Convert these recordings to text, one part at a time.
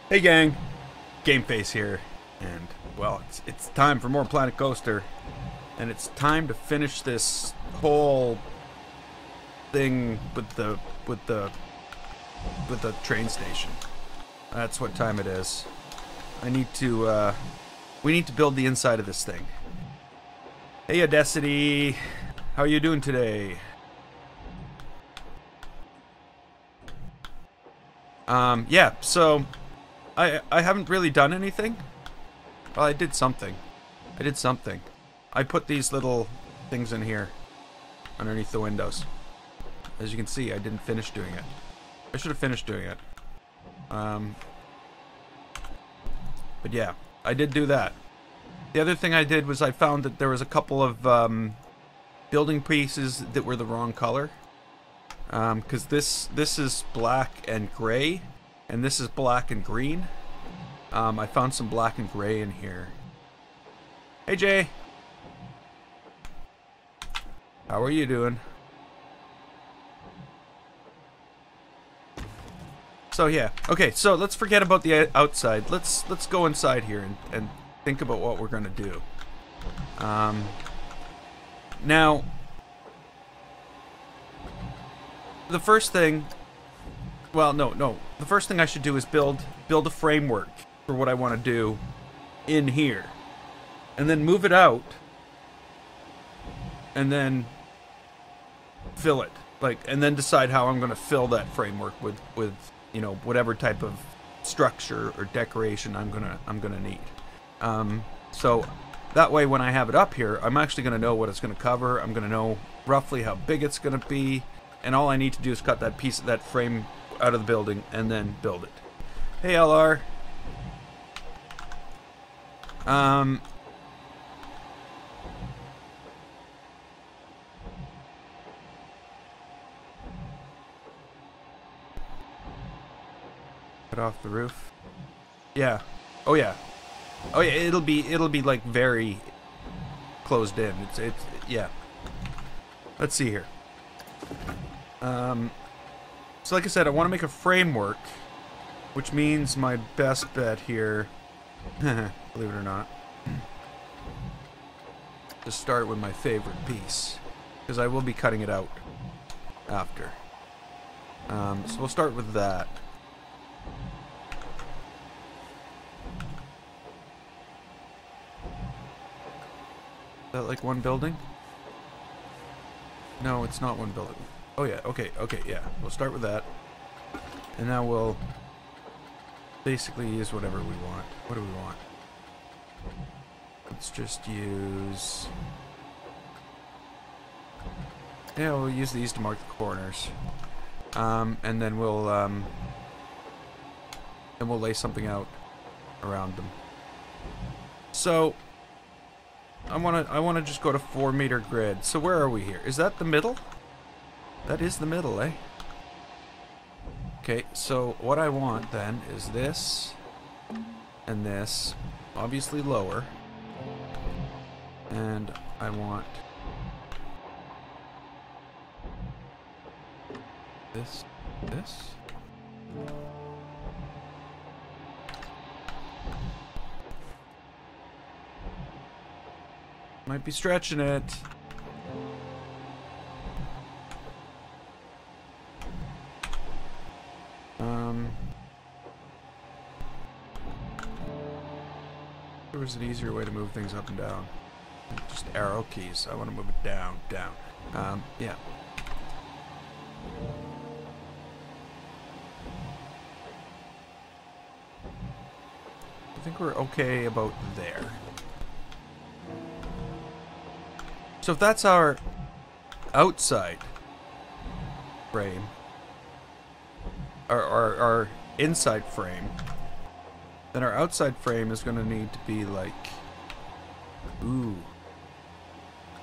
Hey gang, Game Face here, and well, it's time for more Planet Coaster, and it's time to finish this whole thing with the train station. That's what time it is. I need to we need to build the inside of this thing. Hey Audacity, how are you doing today? Yeah, so I haven't really done anything. Well, I did something. I put these little things in here underneath the windows. As you can see, I didn't finish doing it. I should have finished doing it. But yeah, I did do that. The other thing I did was I found that there was a couple of building pieces that were the wrong color. Because this is black and gray, and this is black and green. I found some black and gray in here. Hey Jay, how are you doing? So yeah, okay. So let's forget about the outside. Let's go inside here and think about what we're gonna do. Now. The first thing, well, no. The first thing I should do is build a framework for what I want to do in here, and then move it out, and then fill it, and then decide how I'm going to fill that framework with you know, whatever type of structure or decoration I'm gonna need. So that way, when I have it up here, I'm actually going to know what it's going to cover. I'm going to know roughly how big it's going to be. And all I need to do is cut that piece of that frame out of the building and then build it. Hey LR. Cut off the roof. Yeah. Oh yeah. Oh yeah, it'll be like very closed in. It's yeah. Let's see here. So like I said, I want to make a framework, which means my best bet here, believe it or not, to start with my favorite piece, because I will be cutting it out after. So we'll start with that. Is that like one building? No, it's not one building. Oh yeah, okay, yeah. We'll start with that. And now we'll basically use whatever we want. What do we want? Let's just use... yeah, we'll use these to mark the corners. And then we'll lay something out around them. So I wanna just go to 4-meter grid. So where are we here? Is that the middle? That is the middle, eh? Okay, so what I want then is this and this, obviously lower. And I want this. Might be stretching it. There was an easier way to move things up and down. Just arrow keys. I want to move it down. Yeah. I think we're okay about there. So if that's our outside frame, our inside frame, then our outside frame is going to need to be like, ooh,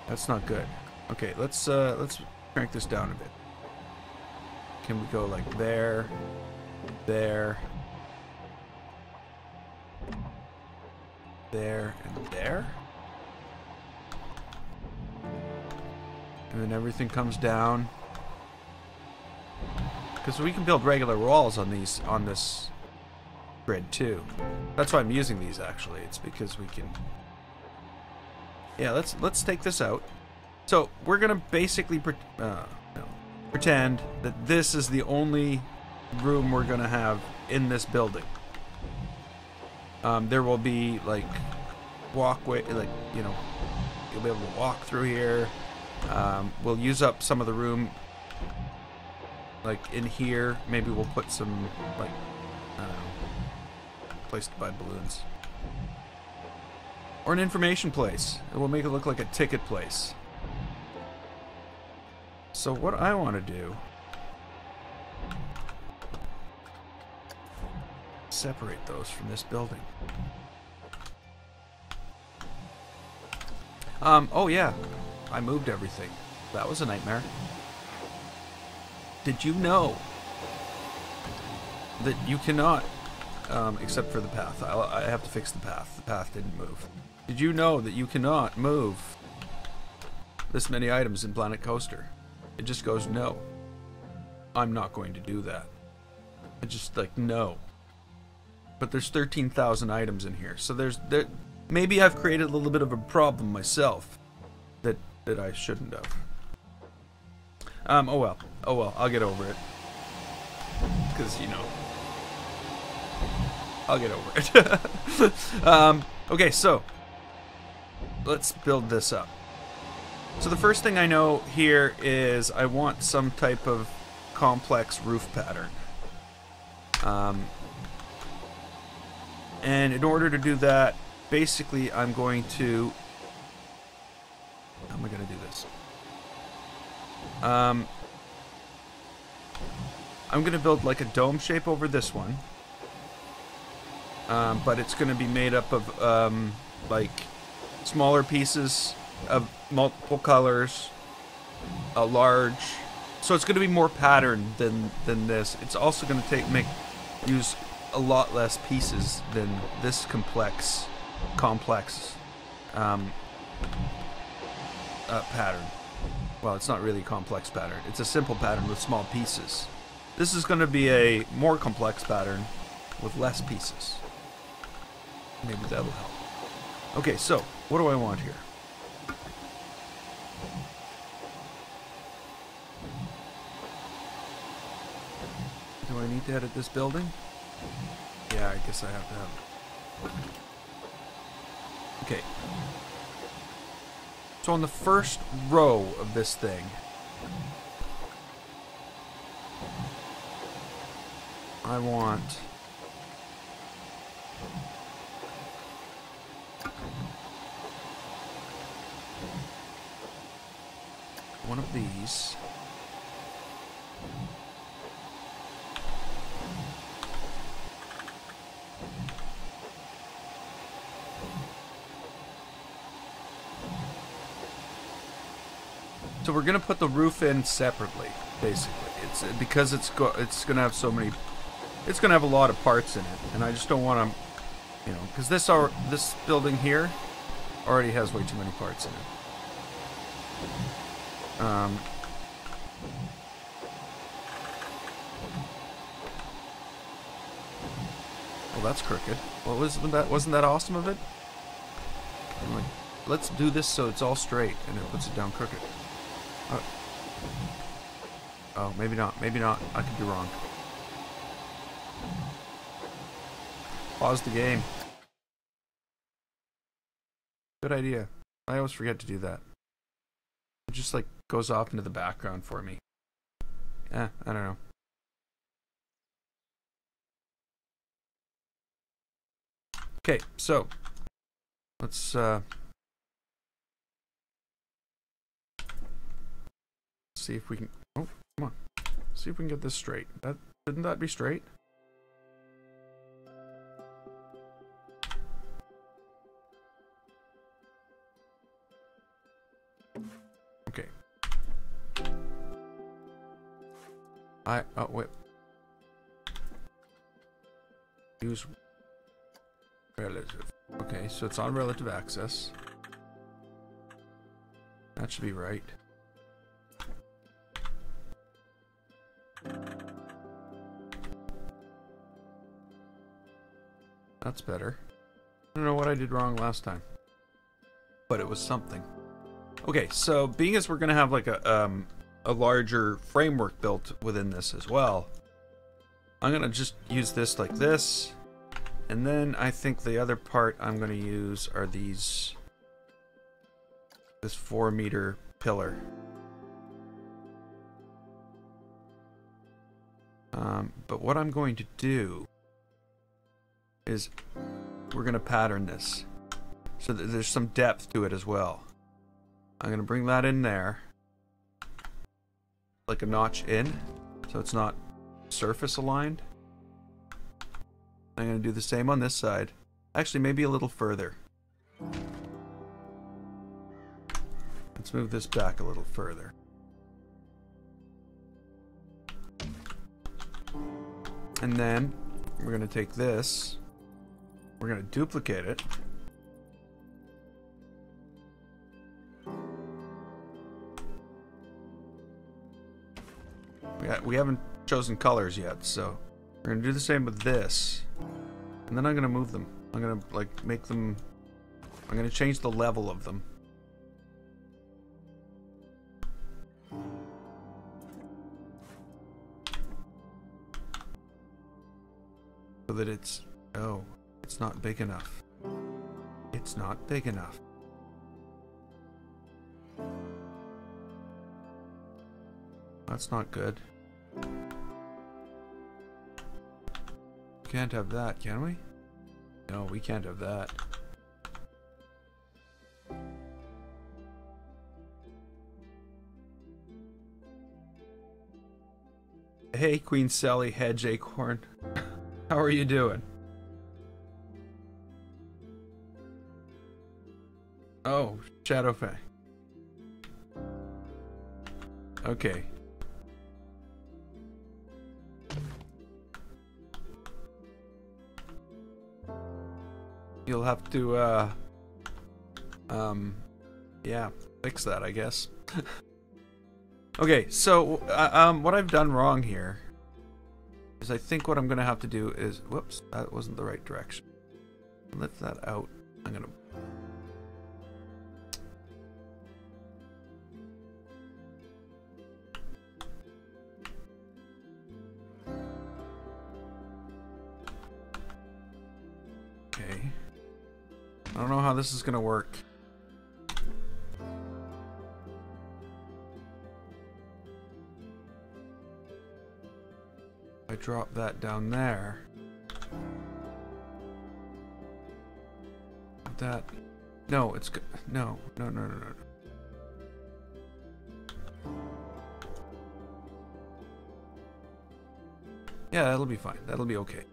that's not good. Okay, let's crank this down a bit. Can we go like there, there, there, and there? And then everything comes down. Because we can build regular walls on these, on this grid too. That's why I'm using these actually. It's because we can. Yeah, let's take this out. So we're gonna basically pretend that this is the only room we're gonna have in this building. There will be like walkway, like, you know, you'll be able to walk through here. We'll use up some of the room, like in here. Maybe we'll put some, like, I don't know, place to buy balloons. Or an information place. It will make it look like a ticket place. So what I want to do, separate those from this building. Oh yeah, I moved everything. That was a nightmare. Did you know that you cannot, except for the path. I have to fix the path. The path didn't move. Did you know that you cannot move this many items in Planet Coaster? It just goes, no. I'm not going to do that. It just, like, no. But there's 13,000 items in here. So maybe I've created a little bit of a problem myself that I shouldn't have. Oh well. Oh well, I'll get over it. Because, you know, I'll get over it. Okay, so let's build this up. So the first thing I know here is I want some type of complex roof pattern. And in order to do that, basically I'm going to... How am I going to do this? I'm going to build like a dome shape over this one. But it's going to be made up of like smaller pieces of multiple colors, a large, so it's going to be more patterned than this. It's also going to use a lot less pieces than this complex pattern. Well, it's not really a complex pattern. It's a simple pattern with small pieces. This is going to be a more complex pattern with less pieces. Maybe that'll help. Okay, so what do I want here? Do I need to edit this building? Yeah, I guess I have to have it. Okay. So on the first row of this thing, I want one of these. So we're gonna put the roof in separately, basically. It's because it's gonna have so many. It's gonna have a lot of parts in it, and I just don't want to, you know, because this building here already has way too many parts in it. Well, that's crooked. Well, wasn't that awesome of it? I'm like, let's do this so it's all straight, and it puts it down crooked. Oh, maybe not. Maybe not. I could be wrong. Pause the game. Good idea. I always forget to do that. It just like goes off into the background for me. I don't know. Okay, so let's see if we can. Oh, come on. See if we can get this straight. Shouldn't that be straight? Okay. Oh wait. Use relative. Okay, so it's on relative access. That should be right. That's better. I don't know what I did wrong last time, but it was something. Okay, so being as we're gonna have like a larger framework built within this as well, I'm gonna just use this like this, and then I think the other part I'm gonna use are this 4-meter pillar. But what I'm going to do is we're going to pattern this so that there's some depth to it as well. I'm going to bring that in there like a notch in so it's not surface aligned. I'm going to do the same on this side. Actually, maybe a little further. Let's move this back a little further. And then we're going to take this, we're going to duplicate it. We haven't chosen colors yet, so we're going to do the same with this. And then I'm going to move them. I'm going to like make them, I'm going to change the level of them. So that it's, oh, it's not big enough. It's not big enough. That's not good. Can't have that, can we? No, we can't have that. Hey, Queen Sally Hedge Acorn. How are you doing? Oh, Shadowfang. Okay. You'll have to, yeah, fix that, I guess. Okay, so, what I've done wrong here is I think what I'm gonna have to do is, whoops, that wasn't the right direction. Lift that out. I'm gonna... Okay. I don't know how this is gonna work. I drop that down there. That, no, it's good. No. Yeah, that'll be fine. That'll be okay.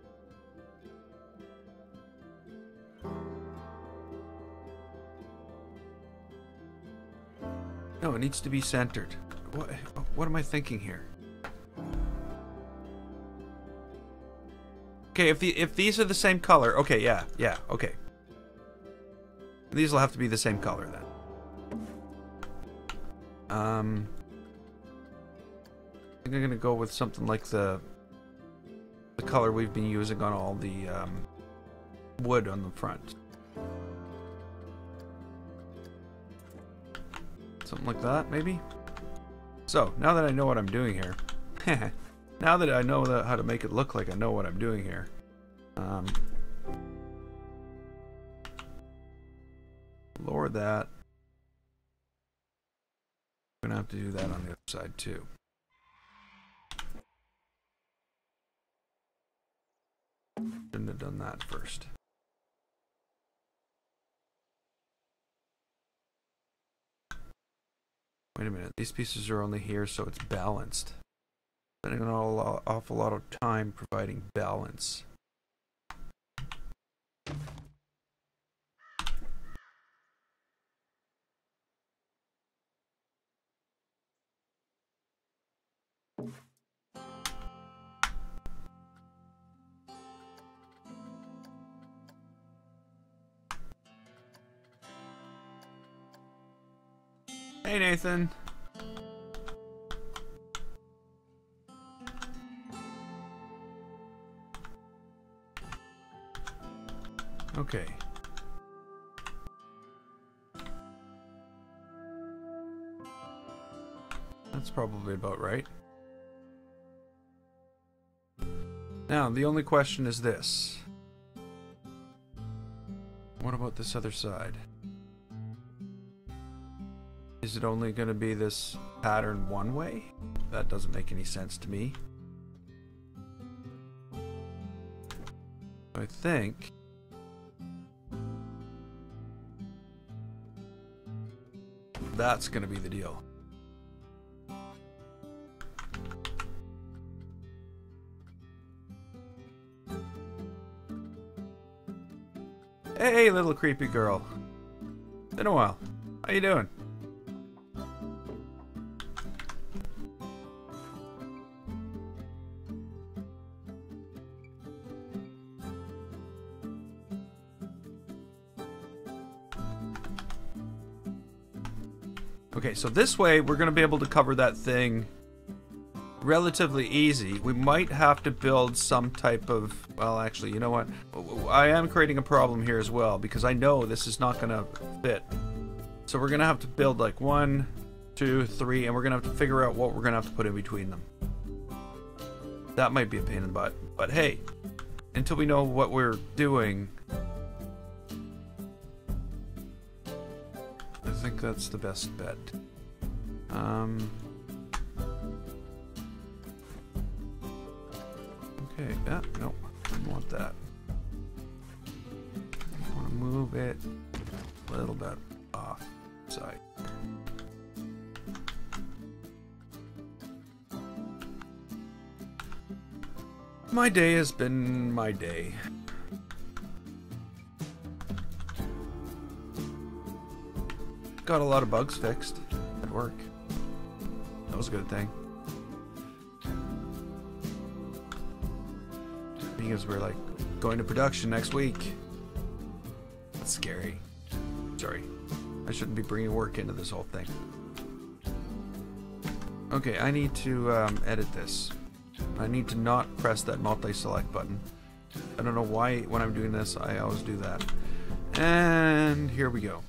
No, it needs to be centered. What am I thinking here? Okay, if these are the same color, okay, yeah, okay. These will have to be the same color then. I think I'm gonna go with something like the color we've been using on all the wood on the front. Something like that, maybe? So, now that I know what I'm doing here, now that I know how to make it look like I know what I'm doing here, lower that. I'm gonna have to do that on the other side too. Shouldn't have done that first. Wait a minute, these pieces are only here so it's balanced. Spending an awful lot of time providing balance. Hey, Nathan. Okay. That's probably about right. Now, the only question is this. What about this other side? Is it only going to be this pattern one way? That doesn't make any sense to me. I think that's going to be the deal. Hey, little creepy girl. Been a while. How you doing? Okay, so this way we're going to be able to cover that thing relatively easy. We might have to build some type of... Well, actually, you know what? I am creating a problem here as well, because I know this is not going to fit. So we're going to have to build like 1, 2, 3, and we're going to have to figure out what we're going to have to put in between them. That might be a pain in the butt. But hey, until we know what we're doing, I think that's the best bet. Okay, yeah, no, I don't want that. I want to move it a little bit off side. My day has been my day. Got a lot of bugs fixed at work. That was a good thing. Because we're like going to production next week. That's scary. Sorry. I shouldn't be bringing work into this whole thing. Okay, I need to edit this. I need to not press that multi-select button. I don't know why when I'm doing this I always do that. And here we go.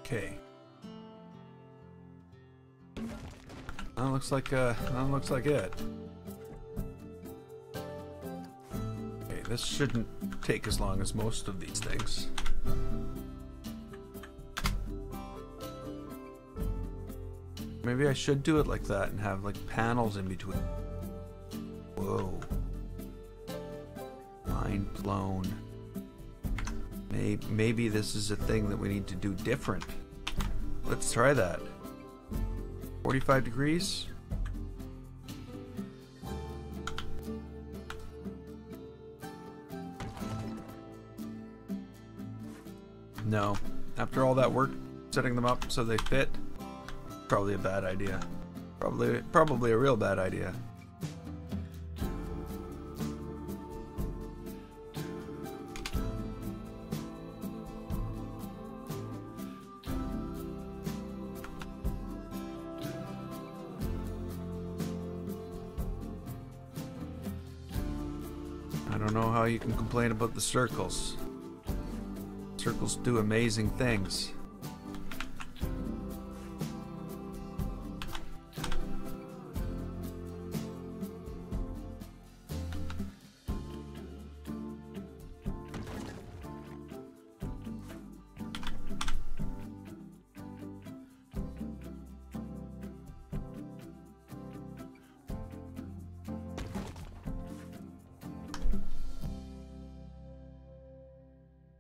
Okay. That looks like it. Okay, this shouldn't take as long as most of these things. Maybe I should do it like that and have like panels in between. Whoa. Mind blown. Maybe this is a thing that we need to do different. Let's try that. 45 degrees? No. After all that work setting them up so they fit, probably a bad idea. Probably a real bad idea. I don't know how you can complain about the circles. Circles do amazing things.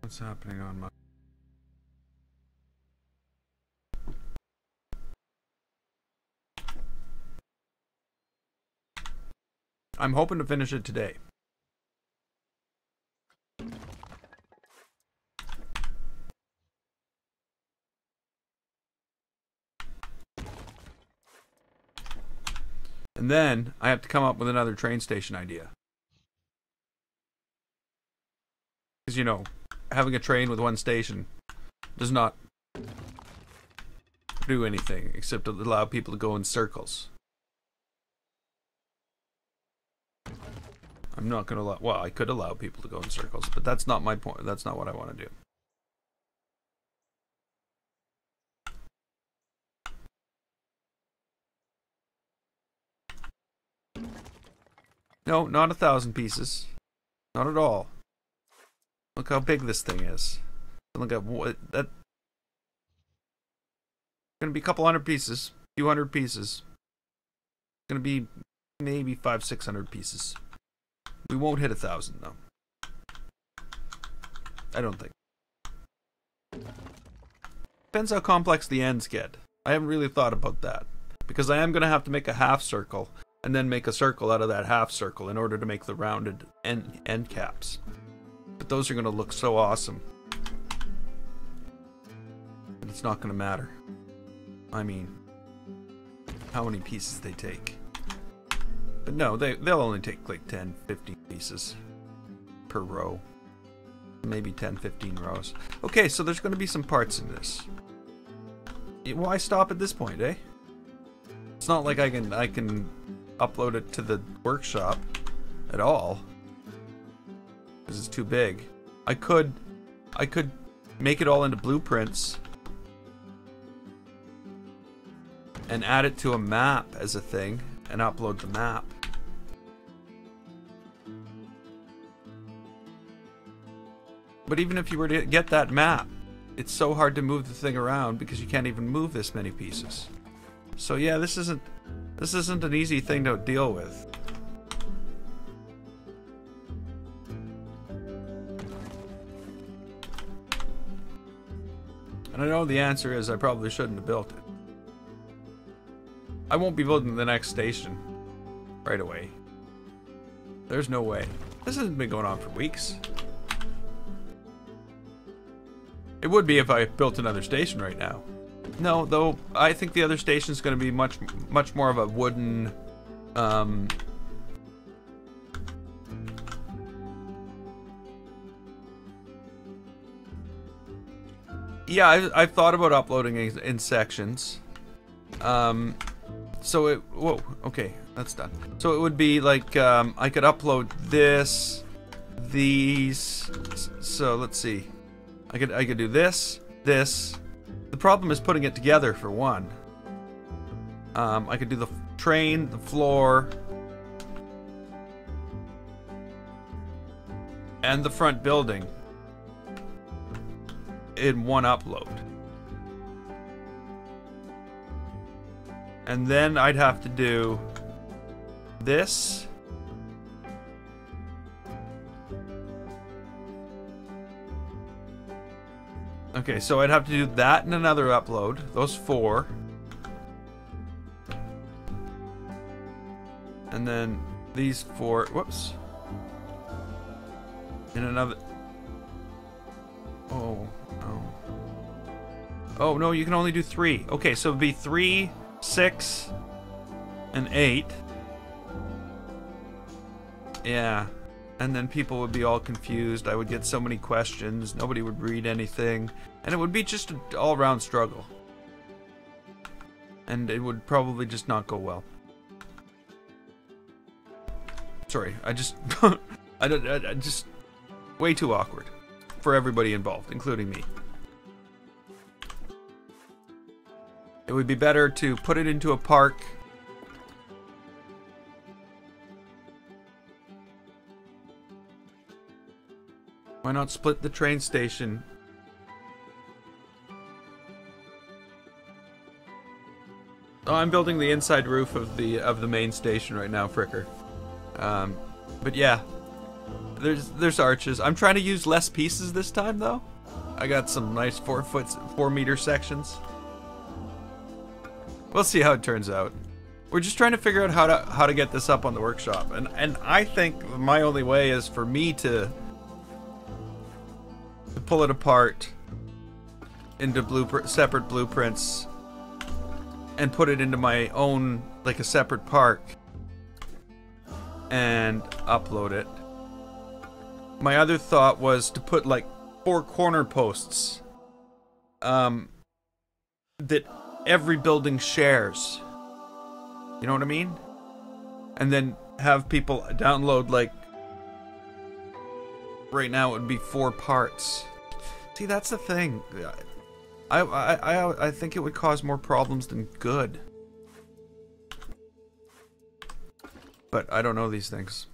What's happening on my... I'm hoping to finish it today. And then I have to come up with another train station idea. Because, you know, having a train with one station does not do anything except to allow people to go in circles. I'm not going to allow... Well, I could allow people to go in circles, but that's not my point. That's not what I want to do. No, not 1,000 pieces. Not at all. Look how big this thing is. Look at what that. Gonna be a couple hundred pieces, few hundred pieces. Gonna be maybe 500-600 pieces. We won't hit 1,000 though. I don't think. Depends how complex the ends get. I haven't really thought about that because I am gonna have to make a half circle and then make a circle out of that half circle in order to make the rounded end caps. But those are going to look so awesome. And it's not going to matter. I mean, how many pieces they take. But no, they'll only take like 10, 15 pieces per row. Maybe 10, 15 rows. Okay, so there's going to be some parts in this. Why stop at this point, eh? It's not like I can upload it to the workshop at all because it's too big. I could make it all into blueprints and add it to a map as a thing and upload the map. But even if you were to get that map, it's so hard to move the thing around because you can't even move this many pieces. So yeah, this isn't an easy thing to deal with. And I know the answer is I probably shouldn't have built it. I won't be building the next station right away. There's no way. This hasn't been going on for weeks. It would be if I built another station right now. No, though I think the other station is going to be much more of a wooden, yeah, I've thought about uploading in sections. So it, whoa, okay, that's done. So it would be like, I could upload this, these, so let's see. I could do this. The problem is putting it together for one. I could do the train, the floor, and the front building in one upload. And then I'd have to do this. Okay, so I'd have to do that in another upload. Those 4. And then these 4. Whoops. In another. Oh, no. Oh, no, you can only do 3. Okay, so it'd be 3, 6, and 8. Yeah. And then people would be all confused. I would get so many questions. Nobody would read anything. And it would be just an all-round struggle. And it would probably just not go well. Sorry, I just... I just... Way too awkward. For everybody involved, including me. It would be better to put it into a park... Why not split the train station? Oh, I'm building the inside roof of the main station right now, Fricker. But yeah, there's arches. I'm trying to use less pieces this time, though. I got some nice 4 meter sections. We'll see how it turns out. we're just trying to figure out how to get this up on the workshop, and I think my only way is for me to pull it apart into separate blueprints and put it into my own, like a separate park, and upload it. My other thought was to put like 4 corner posts that every building shares. You know what I mean? And then have people download, like, right now it would be 4 parts. See, that's the thing. I think it would cause more problems than good. But I don't know these things.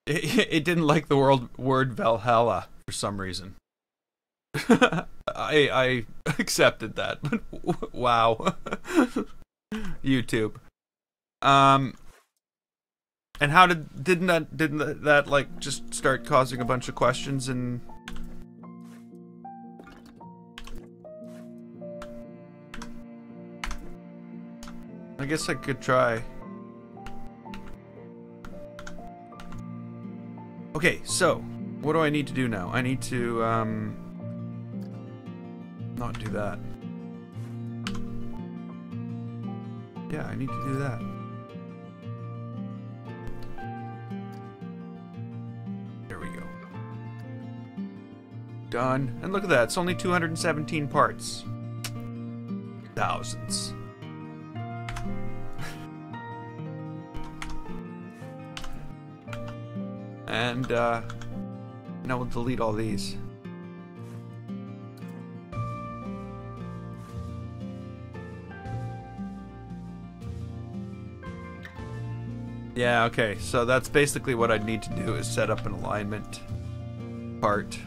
It didn't like the word Valhalla for some reason. I accepted that, but wow. YouTube. And how didn't that like just start causing a bunch of questions? And I guess I could try. Okay, so what do I need to do now? I need to not do that. Yeah, I need to do that. There we go. Done. And look at that, it's only 217 parts. Thousands. And now we'll delete all these. Yeah, okay, so that's basically what I'd need to do, is set up an alignment part.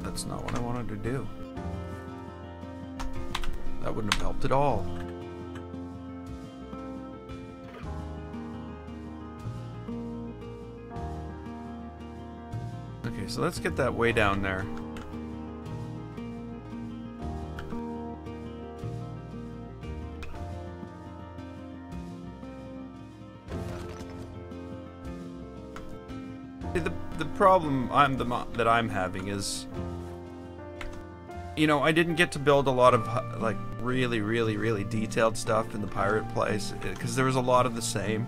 That's not what I wanted to do. That wouldn't have helped at all. Okay, so let's get that way down there. The problem that I'm having is, you know, I didn't get to build a lot of like really detailed stuff in the pirate place because there was a lot of the same,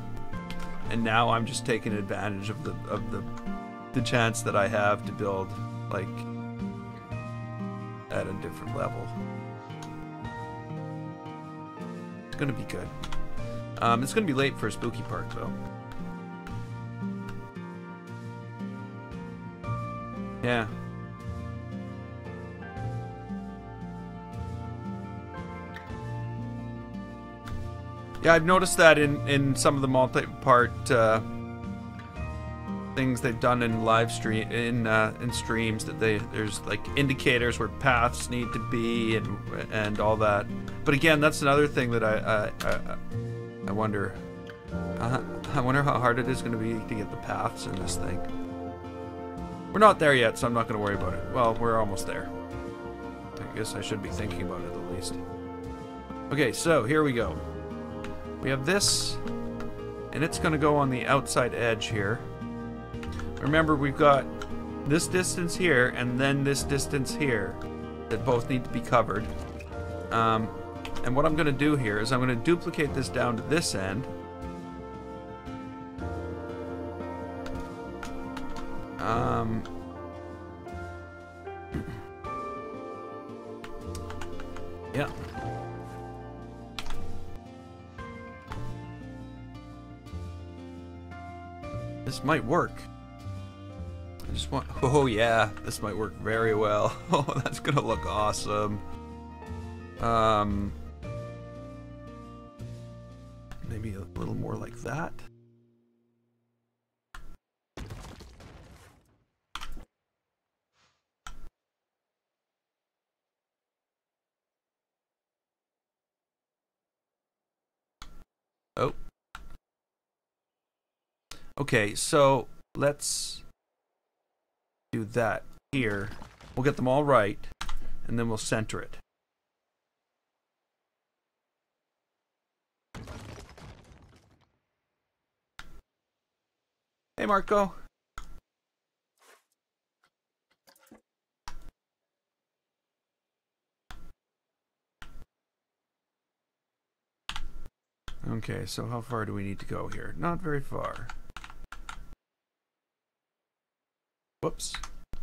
and now I'm just taking advantage of the chance that I have to build like at a different level. It's gonna be good. It's gonna be late for a spooky park though. Yeah. Yeah, I've noticed that in some of the multi-part things they've done in live stream in streams, that there's like indicators where paths need to be and all that. But again, that's another thing that I wonder. I wonder how hard it is going to be to get the paths in this thing. We're not there yet, so I'm not going to worry about it. Well, we're almost there. I guess I should be thinking about it at least. Okay, so here we go. We have this, and it's going to go on the outside edge here. Remember, we've got this distance here, and then this distance here, that both need to be covered. And what I'm going to do here is I'm going to duplicate this down to this end. Yeah. This might work. I just want... Oh yeah, this might work very well. Oh, that's gonna look awesome. Maybe a little more like that. Oh. Okay, so let's do that here. We'll get them all right, and then we'll center it. Hey, Marco. Okay, so how far do we need to go here? Not very far. Whoops.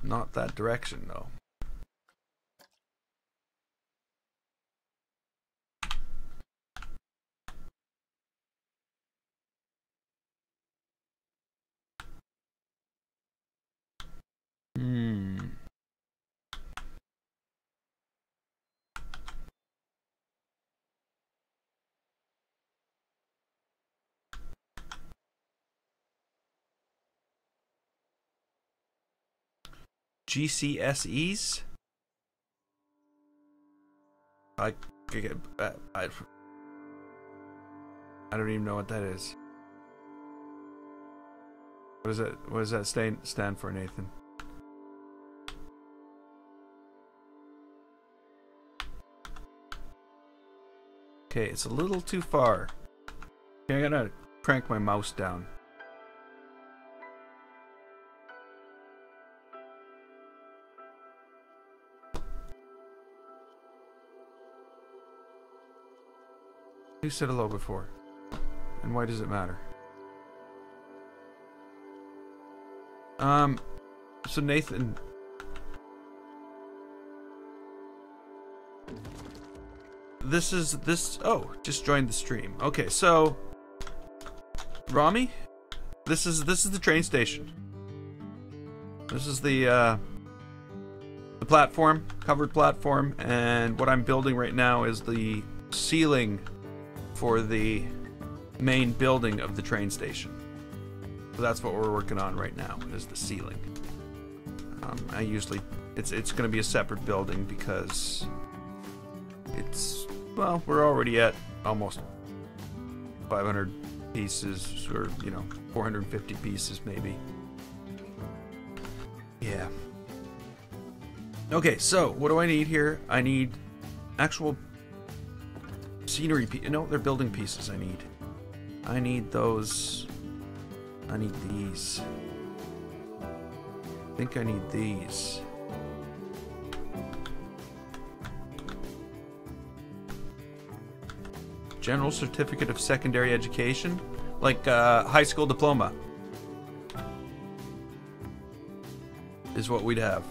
Not that direction, though. GCSEs? I don't even know what that is. What does that stand for, Nathan? Okay, it's a little too far. Okay, I gotta crank my mouse down. Who said hello before? And why does it matter? So Nathan... Oh, just joined the stream. Okay, so... Rami? This is the train station. This is the platform, covered platform, and what I'm building right now is the ceiling for the main building of the train station. So that's what we're working on right now, is the ceiling. I usually, it's going to be a separate building because it's, well, we're already at almost 500 pieces, or, you know, 450 pieces maybe. Yeah. Okay, so what do I need here? I need actual scenery pieces. No, they're building pieces I need. I need those. I need these. I think I need these. General Certificate of Secondary Education? Like high school diploma. Is what we'd have.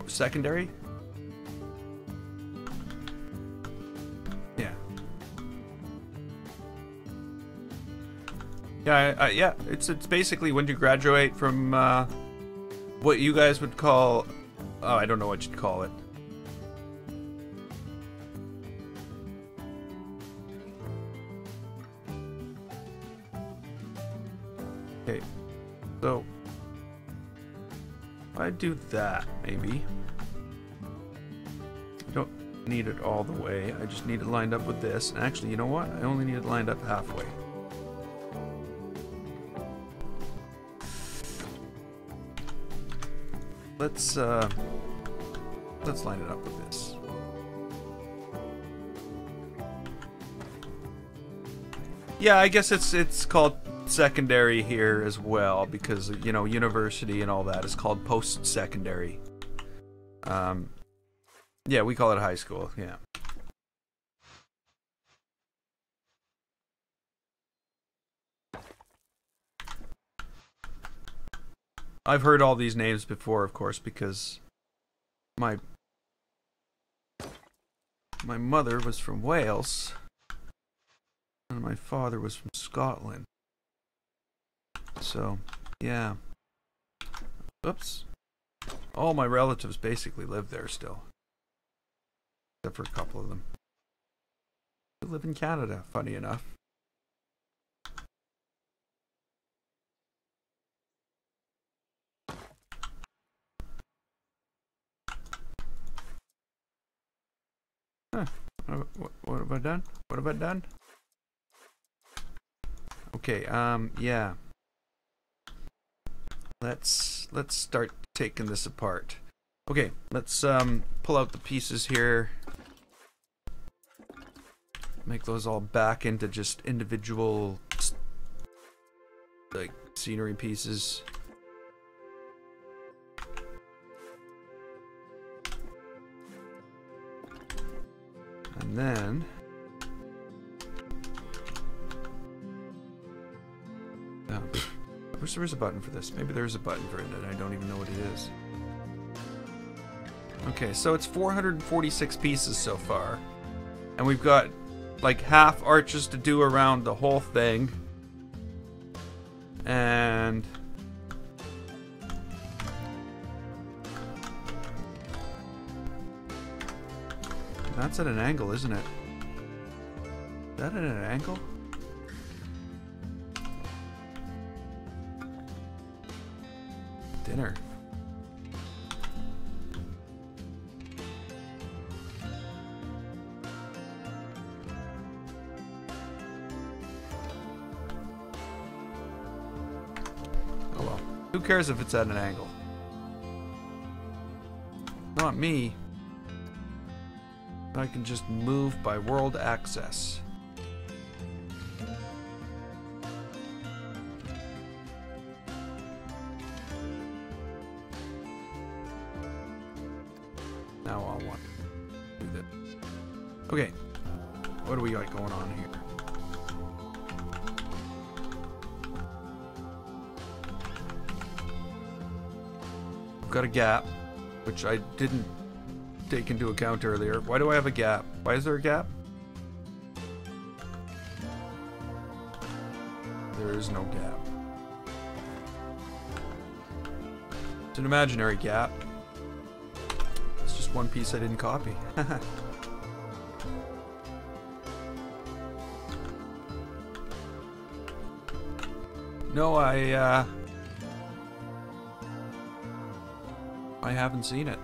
Secondary? Yeah. Yeah, it's basically when you graduate from what you guys would call, oh, I don't know what you'd call it. Okay, so I'd do that maybe. I don't need it all the way. I just need it lined up with this. And actually, you know what? I only need it lined up halfway. Let's line it up with this. Yeah, I guess it's called secondary here as well because, you know, university and all that is called post-secondary. Yeah, we call it high school. Yeah. I've heard all these names before, of course, because my mother was from Wales and my father was from Scotland. So, yeah. Oops. All my relatives basically live there still. Except for a couple of them. They live in Canada, funny enough. Huh. What have I done? What have I done? Okay, yeah. Let's start taking this apart. Okay, let's pull out the pieces here. Make those all back into just individual like scenery pieces. And then I wish there was a button for this. Maybe there's a button for it and I don't even know what it is. Okay, so it's 446 pieces so far. And we've got like half arches to do around the whole thing. And that's at an angle, isn't it? Is that at an angle? Dinner. Oh well. Who cares if it's at an angle? Not me. I can just move by world access. Now I'll want to do that. Okay, what do we got going on here? I've got a gap, which I didn't take into account earlier. Why do I have a gap? Why is there a gap? There is no gap. It's an imaginary gap. It's just one piece I didn't copy. No, I haven't seen it.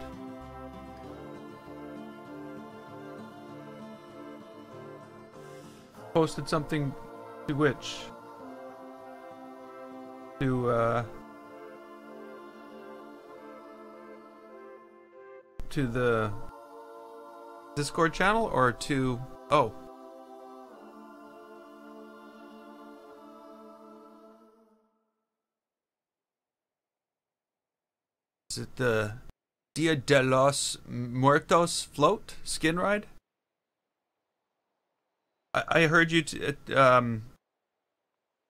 Posted something to which? To the Discord channel or to... Oh. Is it the Dia de los Muertos float skin ride? I heard you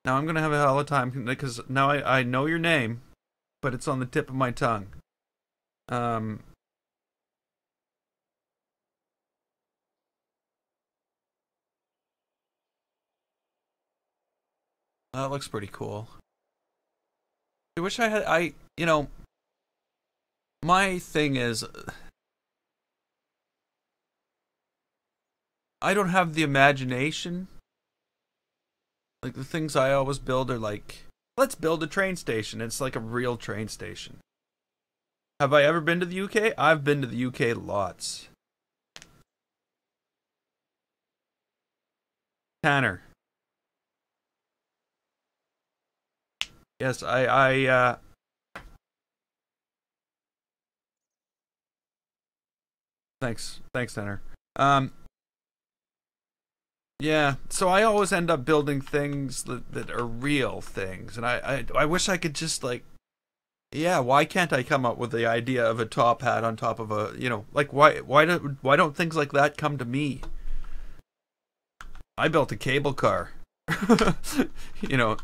now I'm gonna have a hell of a time because now I know your name, but it's on the tip of my tongue. That looks pretty cool. I wish I had you know, my thing is I don't have the imagination. Like, the things I always build are like, let's build a train station. It's like a real train station. Have I ever been to the UK? I've been to the UK lots. Tanner. Yes, Thanks, Tanner. Yeah, so I always end up building things that are real things, and I wish I could just like, yeah, why can't I come up with the idea of a top hat on top of a, you know, like why don't things like that come to me? I built a cable car. You know,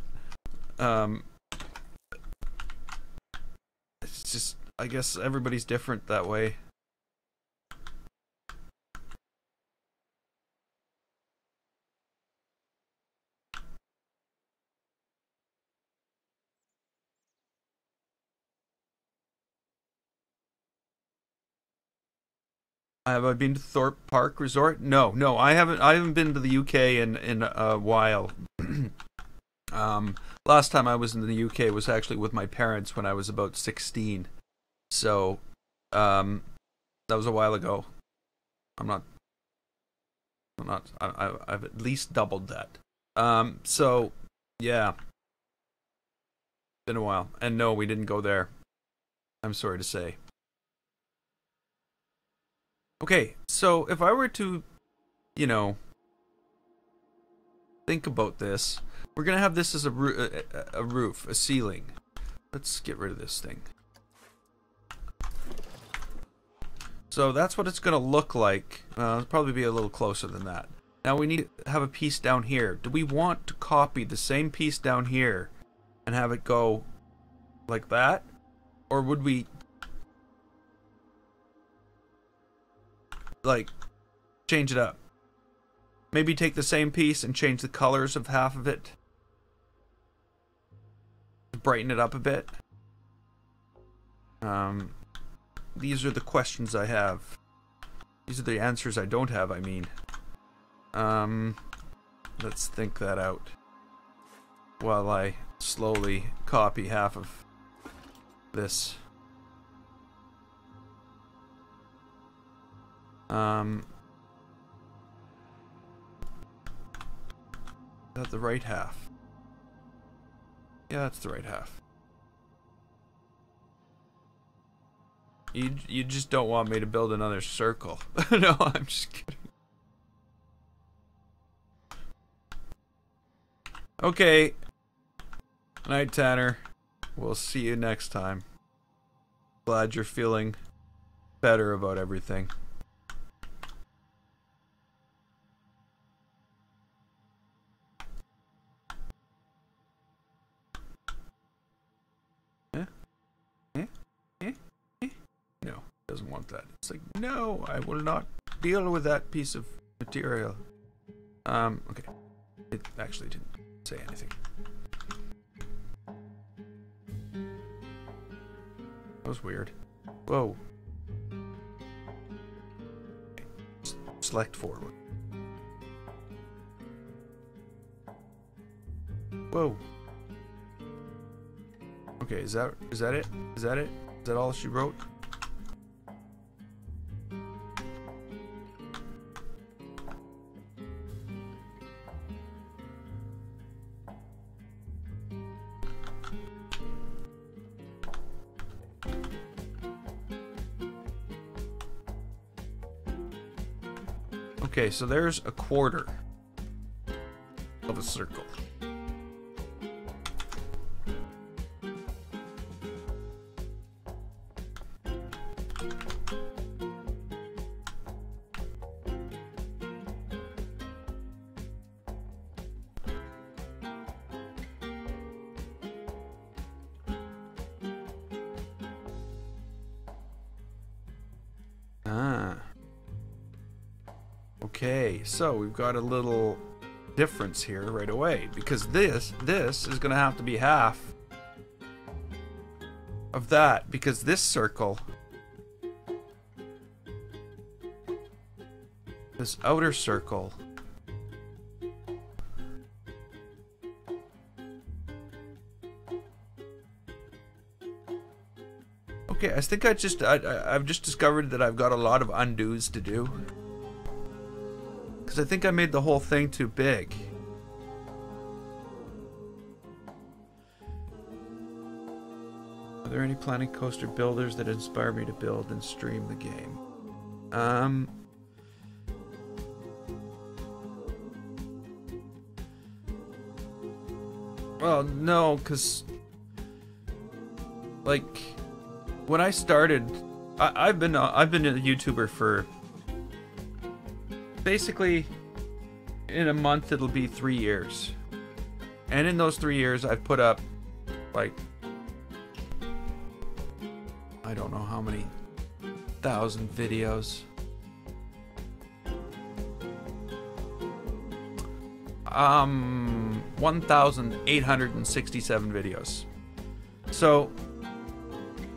it's just, I guess everybody's different that way. Have I been to Thorpe Park Resort? No, no, I haven't. I haven't been to the UK in a while. Last time I was in the UK was actually with my parents when I was about 16. So, that was a while ago. I've at least doubled that. So, yeah. Been a while. And no, we didn't go there. I'm sorry to say. Okay, so if I were to, you know, think about this, we're going to have this as a roof, a ceiling. Let's get rid of this thing. So that's what it's going to look like. It'll probably be a little closer than that. Now we need to have a piece down here. Do we want to copy the same piece down here and have it go like that? Or would we, like, change it up? Maybe take the same piece and change the colors of half of it. Brighten it up a bit. These are the questions I have. These are the answers I don't have, I mean. Let's think that out while I slowly copy half of this. Is that the right half? Yeah, that's the right half. You just don't want me to build another circle. No, I'm just kidding. Okay. Night, Tanner. We'll see you next time. Glad you're feeling better about everything. No, doesn't want that. It's like, no, I will not deal with that piece of material. Okay. It actually didn't say anything. That was weird. Whoa. Okay. Select forward. Whoa. Okay, is that it? Is that it? Is that all she wrote? Okay, so there's a quarter of a circle. Okay, so we've got a little difference here right away, because this is going to have to be half of that, because this circle, this outer circle, okay, I think I've just discovered that I've got a lot of undos to do. Because I think I made the whole thing too big. Are there any Planet Coaster builders that inspire me to build and stream the game? Well, no, because like when I started, I've been a YouTuber for basically, in a month it'll be 3 years, and in those 3 years I've put up like I don't know how many thousand videos. 1,867 videos. So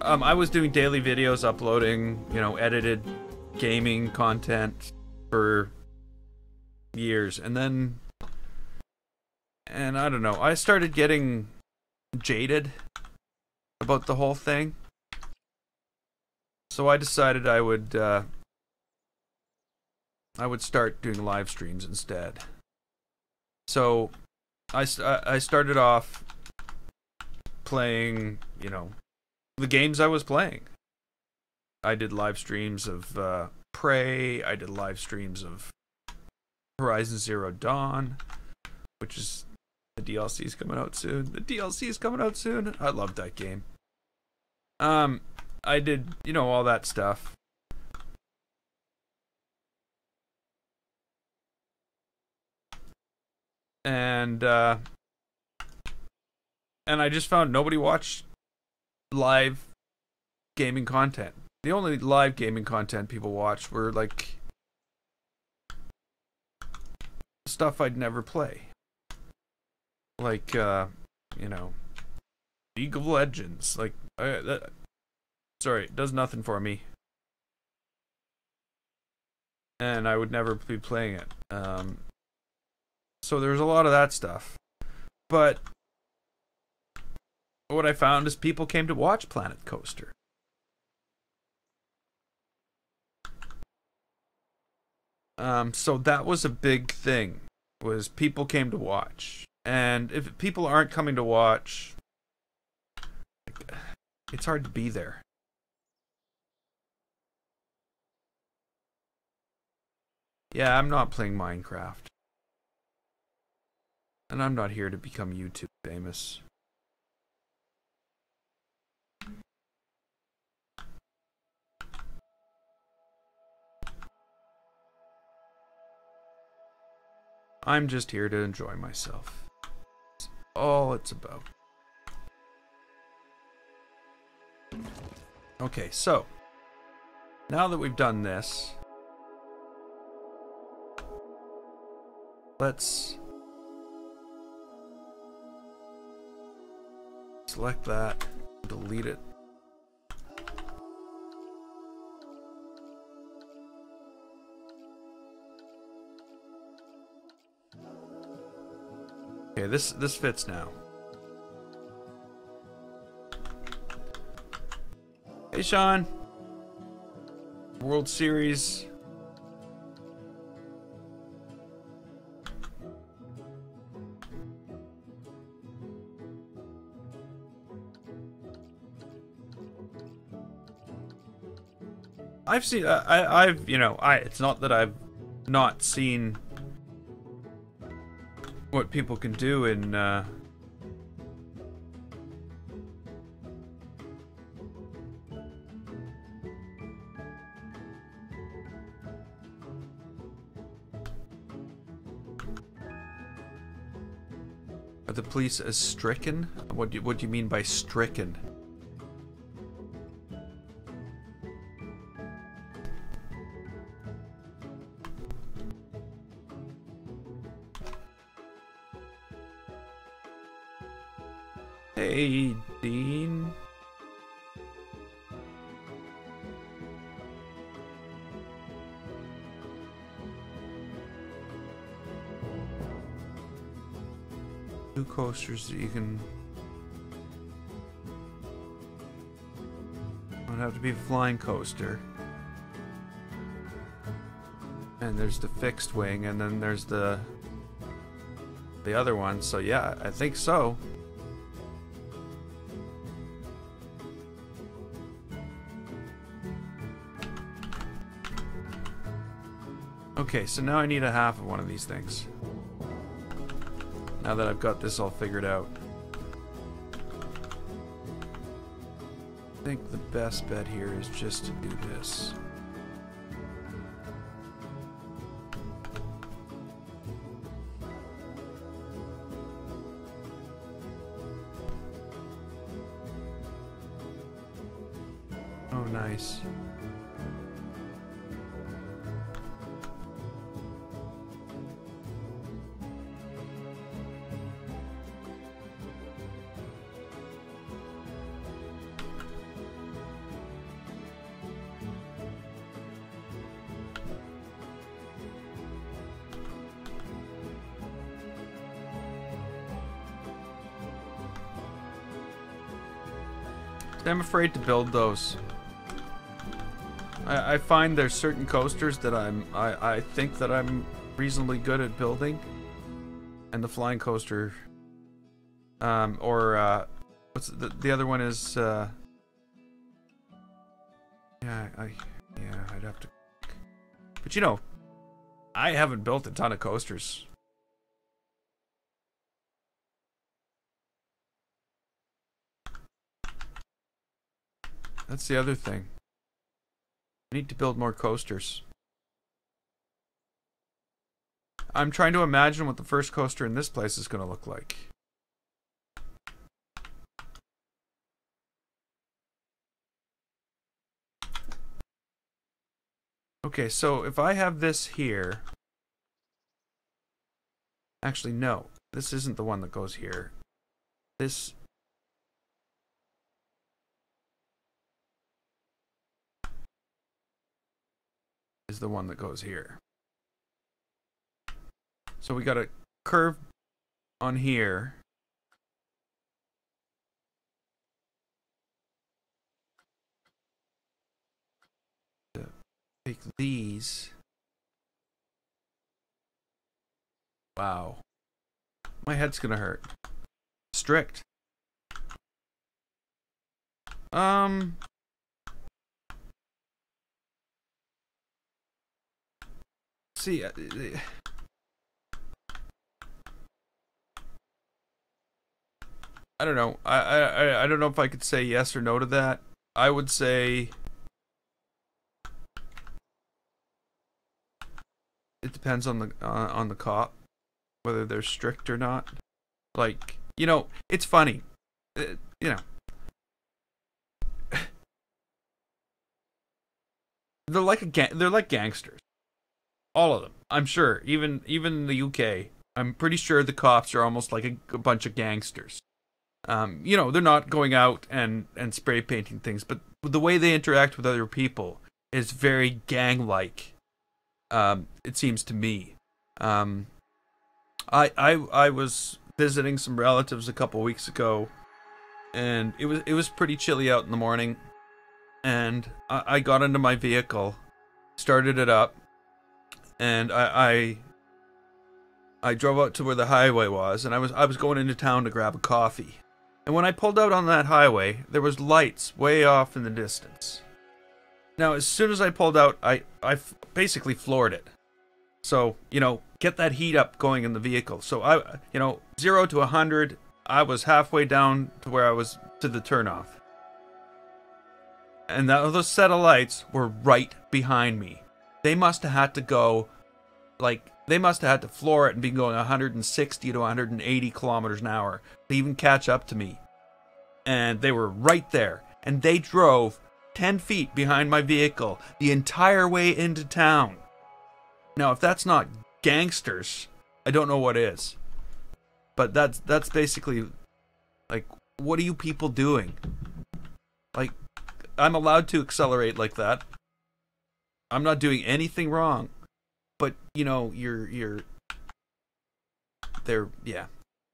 I was doing daily videos, uploading, you know, edited gaming content for years, and I don't know, I started getting jaded about the whole thing, so I decided I would start doing live streams instead. So I started off playing, you know, the games I was playing. I did live streams of Prey. I did live streams of Horizon Zero Dawn, which is the DLC is coming out soon. The DLC is coming out soon. I love that game. I did, you know, all that stuff. And I just found nobody watched live gaming content. The only live gaming content people watched were like stuff I'd never play. Like you know, League of Legends. Like sorry, it does nothing for me. And I would never be playing it. So there's a lot of that stuff. But what I found is people came to watch Planet Coaster. So that was a big thing, was people came to watch. And if people aren't coming to watch, it's hard to be there. Yeah, I'm not playing Minecraft. And I'm not here to become YouTube famous. I'm just here to enjoy myself. That's all it's about. Okay, so now that we've done this, let's select that, delete it. Okay, this fits now. Hey, Sean. World Series. I've seen, I've, you know, it's not that I've not seen what people can do in, are the police as stricken? What do you mean by stricken? Hey, Dean. Two coasters that you can. Would have to be a flying coaster. And there's the fixed wing, and then there's the other one. So yeah, I think so. Okay, so now I need a half of one of these things. Now that I've got this all figured out. I think the best bet here is just to do this. Oh, nice. I'm afraid to build those. I find there's certain coasters that I think that I'm reasonably good at building, and the flying coaster, what's the other one is, yeah, I'd have to, but you know, I haven't built a ton of coasters. That's the other thing. I need to build more coasters. I'm trying to imagine what the first coaster in this place is going to look like. Okay, so if I have this here... Actually, no. This isn't the one that goes here. This... is the one that goes here. So we got a curve on here. Take these. Wow. My head's gonna hurt. Strict. See, I don't know. I don't know if I could say yes or no to that. I would say it depends on the cop, whether they're strict or not. Like, you know, it's funny. You know, they're like gangsters. All of them. I'm sure. Even in the UK, I'm pretty sure the cops are almost like a bunch of gangsters. You know, they're not going out and spray painting things, but the way they interact with other people is very gang-like. It seems to me. I was visiting some relatives a couple weeks ago, and it was pretty chilly out in the morning, and I got into my vehicle, started it up, and I drove out to where the highway was, and I was going into town to grab a coffee. And when I pulled out on that highway, there was lights way off in the distance. Now, as soon as I pulled out, I basically floored it. So, you know, get that heat up going in the vehicle. So, you know, 0 to 100, I was halfway down to where I was to the turnoff. And those set of lights were right behind me. They must have had to go, like, they must have had to floor it and be going 160 to 180 kilometers an hour to even catch up to me. And they were right there. And they drove 10 feet behind my vehicle the entire way into town. Now, if that's not gangsters, I don't know what is. But that's basically, like, what are you people doing? Like, I'm allowed to accelerate like that. I'm not doing anything wrong. But, you know, yeah,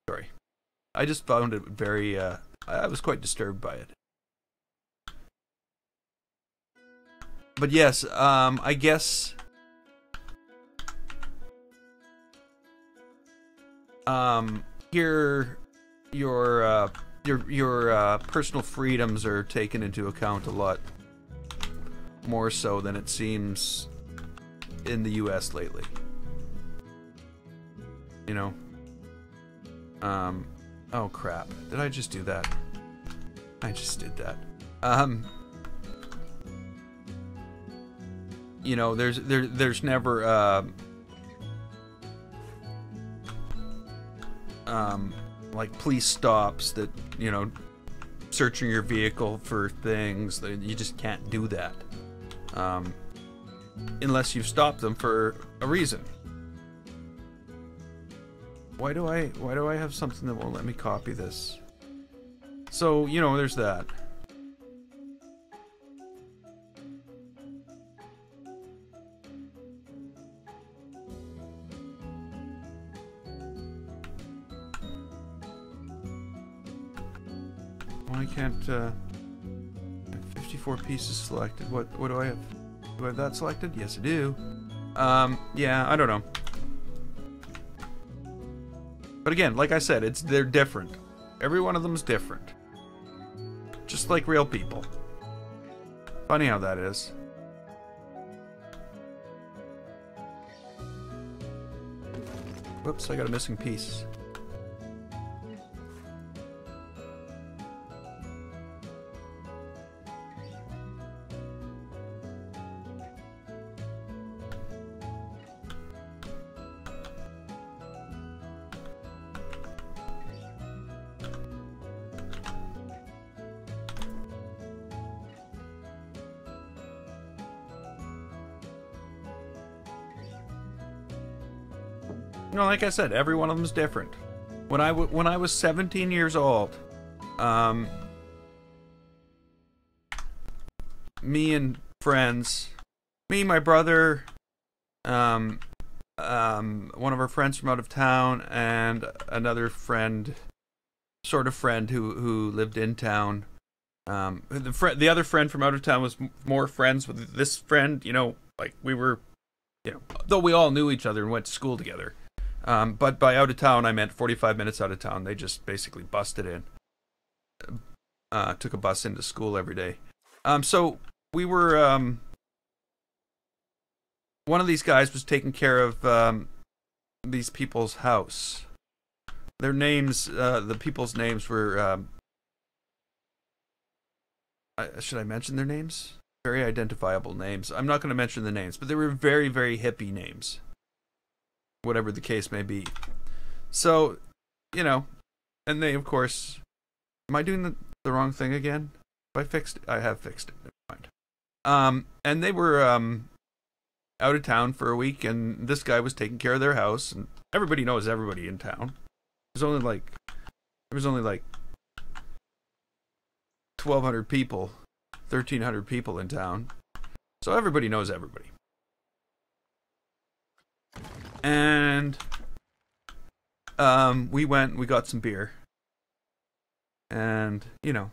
sorry. I just found it very, I was quite disturbed by it. But yes, I guess, here, your personal freedoms are taken into account a lot more so than it seems in the US lately. You know? Oh crap. Did I just do that? I just did that. You know, there's never, like police stops that, you know, searching your vehicle for things. You just can't do that. Unless you've stopped them for a reason. Why do I have something that won't let me copy this? So, you know, there's that. Why can't, 4 pieces selected. What do I have? Do I have that selected? Yes, I do. Yeah, I don't know. But again, like I said, they're different. Every one of them is different. Just like real people. Funny how that is. Whoops, I got a missing piece. You know, like I said, every one of them is different. When I was 17 years old, me and friends, my brother, one of our friends from out of town, and another friend, sort of friend who lived in town. The other friend from out of town was more friends with this friend. You know, like we were, you know, though we all knew each other and went to school together. But by out of town, I meant 45 minutes out of town. They just basically busted in. Took a bus into school every day. So we were, one of these guys was taking care of these people's house. Their names, the people's names were, should I mention their names? Very identifiable names. I'm not going to mention the names, but they were very, very hippie names. Whatever the case may be. So, you know, and they, of course... Am I doing the wrong thing again? Have I fixed it? I have fixed it. Never mind. And they were out of town for a week, and this guy was taking care of their house, and everybody knows everybody in town. There was only like 1,200 people, 1,300 people in town. So everybody knows everybody. And we got some beer. And, you know,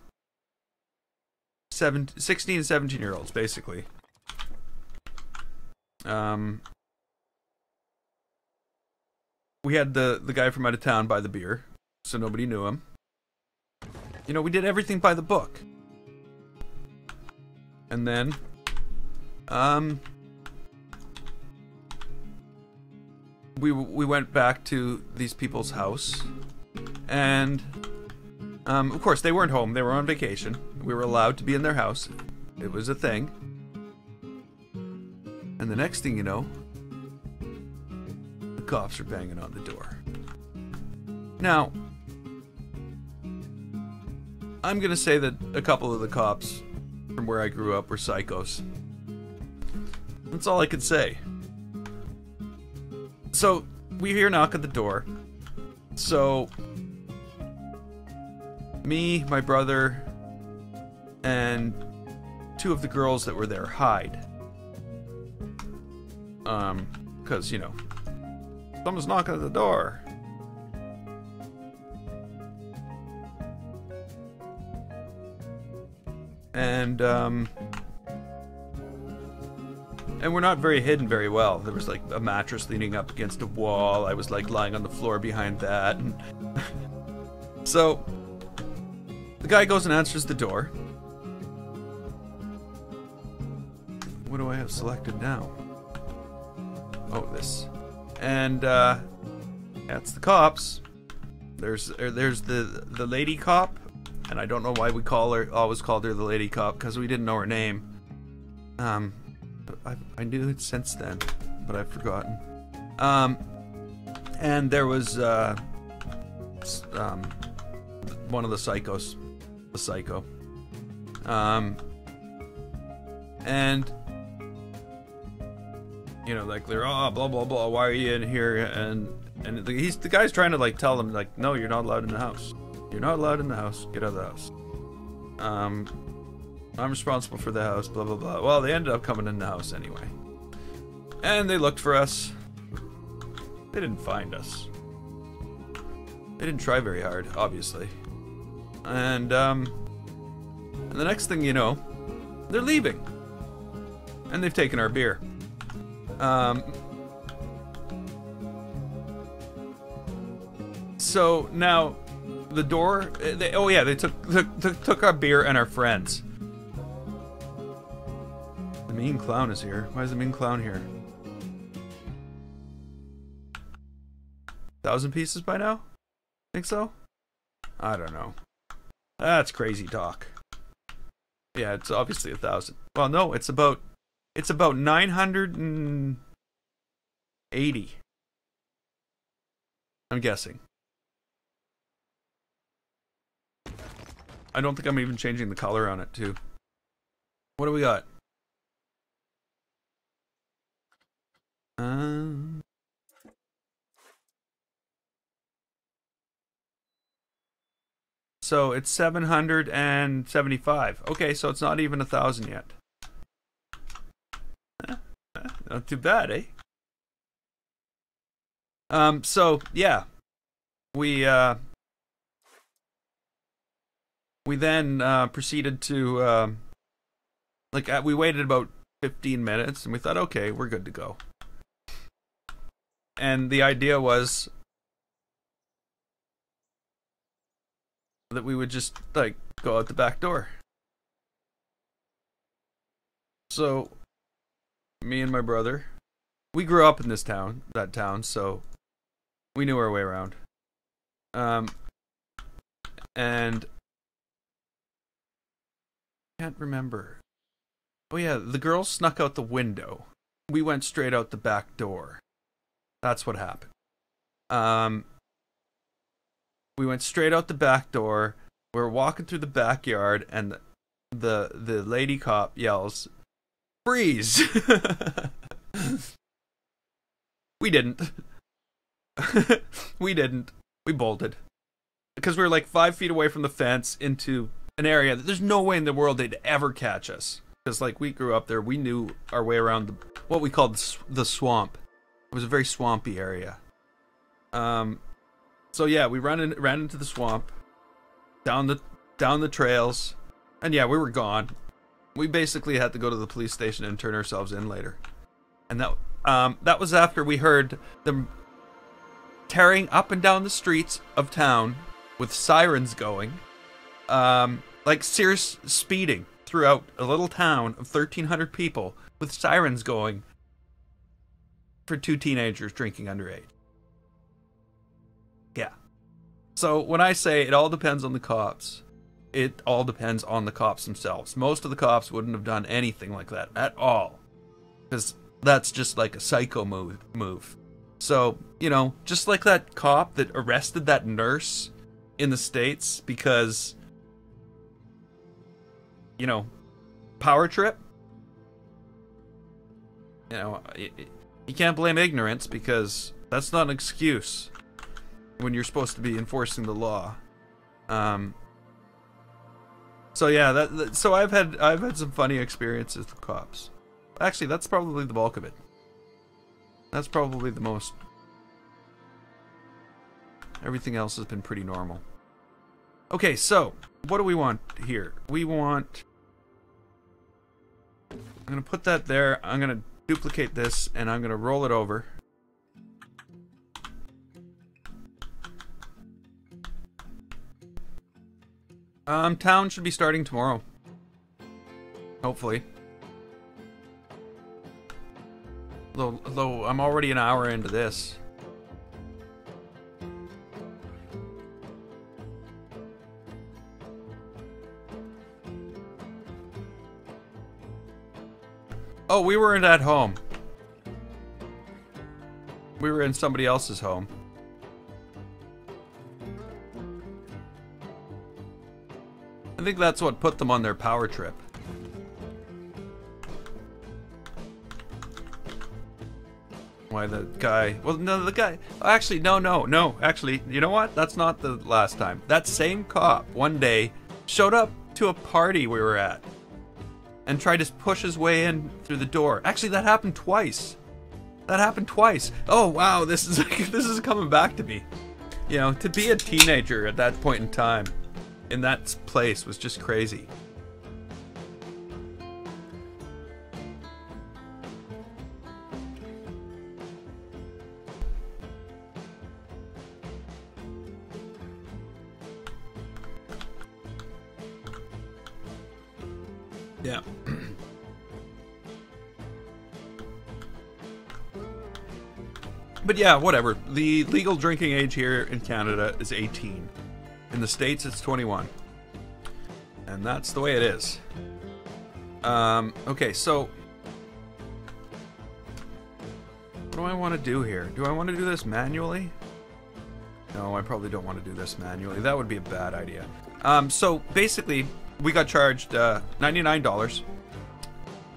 16 and 17-year-olds, basically. We had the guy from out of town buy the beer, so nobody knew him. You know, we did everything by the book. And then, we went back to these people's house, and of course they weren't home. They were on vacation. We were allowed to be in their house. It was a thing. And the next thing you know, the cops are banging on the door. Now, I'm gonna say that a couple of the cops from where I grew up were psychos. That's all I could say. So, we hear a knock at the door. So, me, my brother, and 2 of the girls that were there hide. Because, you know, someone's knocking at the door. And we're not very hidden very well. There was like a mattress leaning up against a wall. I was like lying on the floor behind that. And so the guy goes and answers the door. What do I have selected now? Oh, this. And that's the cops. There's the lady cop, and I don't know why we always called her the lady cop, because we didn't know her name. I knew it since then, but I've forgotten. And there was one of the psychos, the psycho. And you know, like they're blah blah blah. Why are you in here? And the guy's trying to like tell them like, no, you're not allowed in the house. You're not allowed in the house. Get out of the house. I'm responsible for the house, blah, blah, blah. Well, they ended up coming in the house anyway. And they looked for us. They didn't find us. They didn't try very hard, obviously. And the next thing you know, They're leaving. And they've taken our beer. So now the door, they took our beer and our friends. The mean clown is here. Why is the mean clown here? 1,000 pieces by now? Think so? I don't know. That's crazy talk. Yeah, it's obviously 1,000. Well, no, it's about 980. I'm guessing. I don't think I'm even changing the color on it, too. What do we got? So it's 775. Okay, so it's not even 1,000 yet. Not too bad, eh? So yeah, we then proceeded to we waited about 15 minutes and we thought, okay, we're good to go. And the idea was that we would just like go out the back door. So me and my brother, we grew up in that town, so we knew our way around. And can't remember. Oh yeah, the girls snuck out the window. We went straight out the back door. That's what happened. We went straight out the back door. We were walking through the backyard, and the lady cop yells, "Freeze!" We didn't. We didn't. We bolted. Because we were like 5 feet away from the fence into an area that there's no way in the world they'd ever catch us. Because like we grew up there, we knew our way around what we called the swamp. It was a very swampy area. So yeah, we ran into the swamp, down the trails, and yeah, we were gone. We basically had to go to the police station and turn ourselves in later. And that was after we heard them tearing up and down the streets of town with sirens going, like serious speeding throughout a little town of 1,300 people with sirens going for 2 teenagers drinking underage. Yeah. So when I say it all depends on the cops, it all depends on the cops themselves. Most of the cops wouldn't have done anything like that at all, because that's just like a psycho move. So, you know, just like that cop that arrested that nurse in the States because, you know, power trip. You know, you can't blame ignorance, because that's not an excuse when you're supposed to be enforcing the law. So yeah, so I've had some funny experiences with cops. Actually, that's probably the bulk of it. That's probably the most. Everything else has been pretty normal. Okay, so what do we want here? We want. I'm gonna put that there. I'm gonna duplicate this and I'm gonna roll it over. Town should be starting tomorrow. Hopefully. Though I'm already an hour into this. Oh, we weren't at home. We were in somebody else's home. I think that's what put them on their power trip. Why the guy... Well, no, the guy... Actually, no. Actually, you know what? That's not the last time. That same cop, one day, showed up to a party we were at and tried to push his way in through the door. Actually, that happened twice. Oh, wow, this is coming back to me. You know, to be a teenager at that point in time, in that place, was just crazy. Yeah. But yeah, whatever. The legal drinking age here in Canada is 18. In the States, it's 21. And that's the way it is. Okay, so... what do I want to do here? Do I want to do this manually? No, I probably don't want to do this manually. That would be a bad idea. So basically, we got charged $99.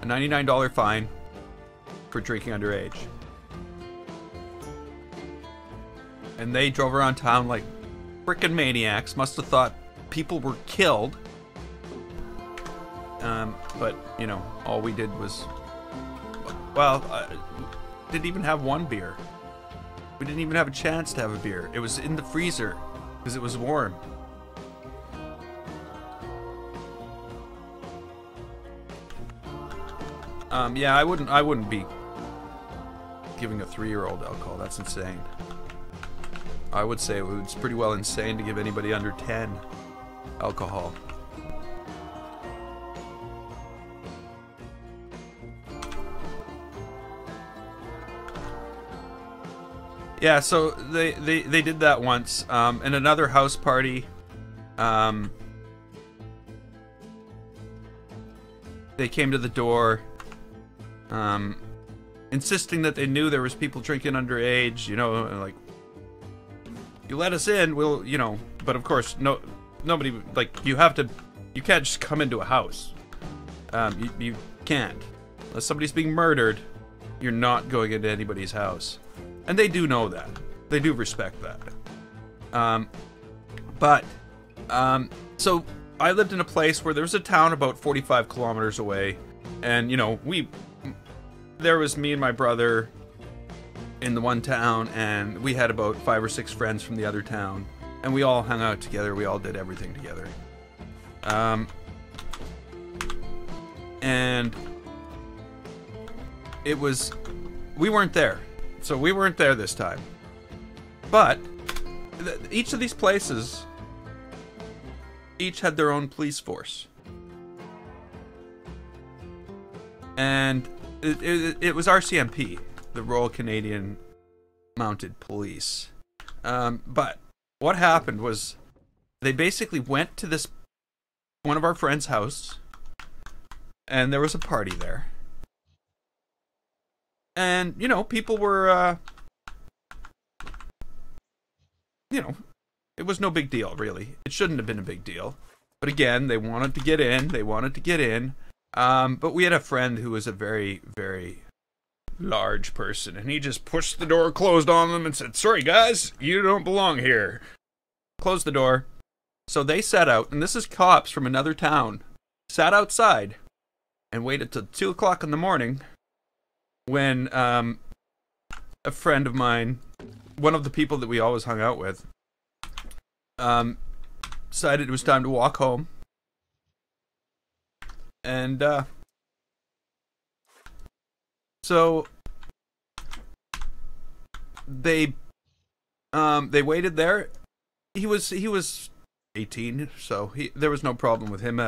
A $99 fine for drinking underage. And they drove around town like frickin' maniacs. Must have thought people were killed. But, you know, all we did was... well, didn't even have one beer. We didn't even have a chance to have a beer. It was in the freezer because it was warm. Yeah, I wouldn't be giving a 3-year-old alcohol. That's insane. I would say it's pretty well insane to give anybody under 10 alcohol. Yeah, so they did that once. In another house party, they came to the door, insisting that they knew there was people drinking underage, you know, like, you let us in, we'll, you know, but of course, nobody, like, you can't just come into a house. You can't. Unless somebody's being murdered, you're not going into anybody's house. And they do know that. They do respect that. So I lived in a place where there was a town about 45 kilometers away. And, you know, there was me and my brother in the one town, and we had about 5 or 6 friends from the other town. And we all hung out together. We all did everything together. And we weren't there. So we weren't there this time. But each of these places each had their own police force. And it was RCMP, the Royal Canadian Mounted Police. But what happened was they basically went to one of our friends' house, and there was a party there. And, you know, people were, you know, it was no big deal, really. It shouldn't have been a big deal. But again, they wanted to get in. But we had a friend who was a very, very large person. And he just pushed the door closed on them and said, "Sorry, guys, you don't belong here." Closed the door. So they sat out, and this is cops from another town, sat outside and waited till 2 o'clock in the morning. When a friend of mine, one of the people that we always hung out with, decided it was time to walk home. And so they waited there. He was 18, so there was no problem with him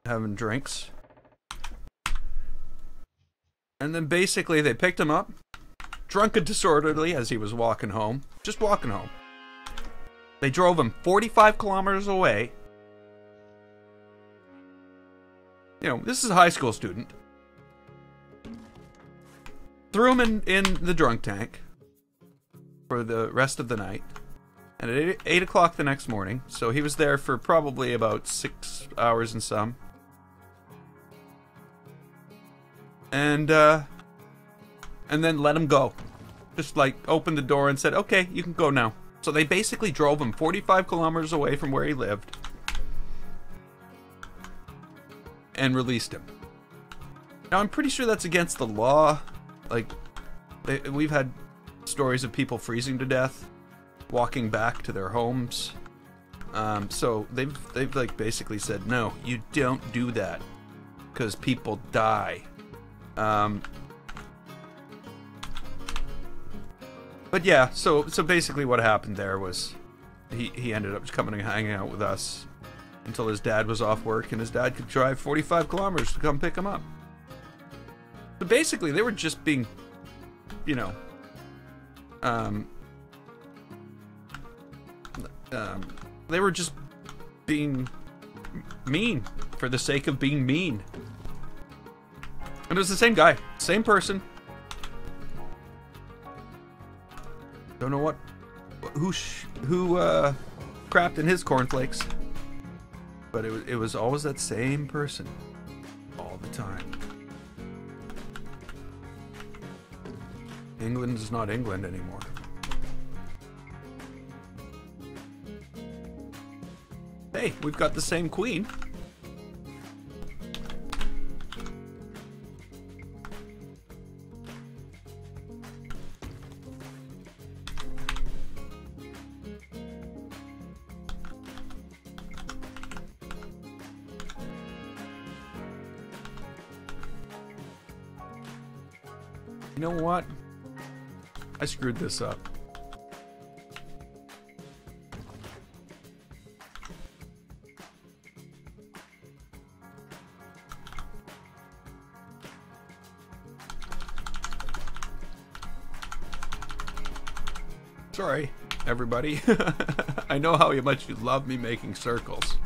having drinks. And then basically they picked him up, drunk and disorderly as he was walking home. Just walking home. They drove him 45 kilometers away. You know, this is a high school student. Threw him in the drunk tank for the rest of the night. And at 8 o'clock the next morning, so he was there for probably about 6 hours and some. And then let him go. Just like opened the door and said, "Okay, you can go now." So they basically drove him 45 kilometers away from where he lived and released him. Now I'm pretty sure that's against the law. Like, we've had stories of people freezing to death, walking back to their homes. So they've like basically said, "No, you don't do that, because people die." But yeah, so basically what happened there was he ended up coming and hanging out with us until his dad was off work and his dad could drive 45 kilometers to come pick him up. So basically, they were just being, you know, they were just being mean for the sake of being mean. And it was the same guy, same person. Don't know what, who crapped in his cornflakes, but it was always that same person, all the time. England is not England anymore. Hey, we've got the same queen. You know what? I screwed this up. Sorry, everybody. I know how much you love me making circles.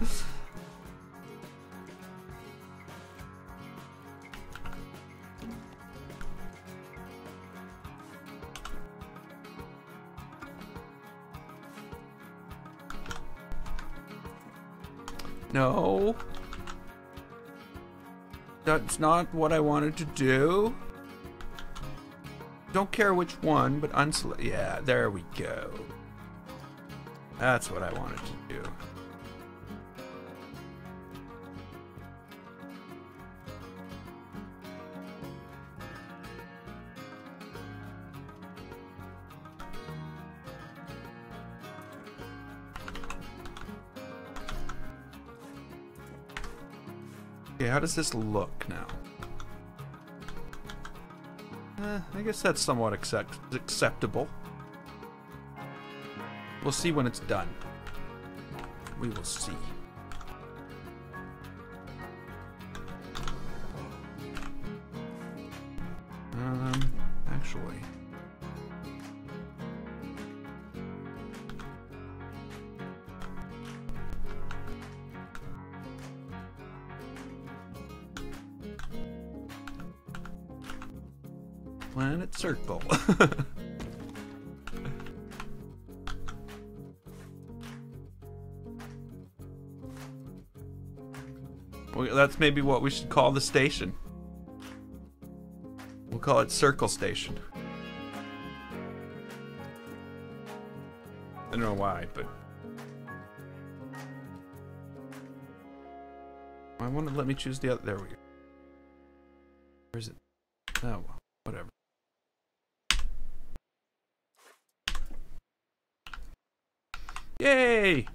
No. That's not what I wanted to do. Don't care which one, but unselect. Yeah, there we go. That's what I wanted to do. Okay, how does this look now? I guess that's somewhat acceptable. We'll see when it's done. We will see. Actually. Planet circle. Well, that's maybe what we should call the station. We'll call it Circle Station. I don't know why, but I want to let me choose the other. There we go. Where is it? Oh, well, whatever. Yay!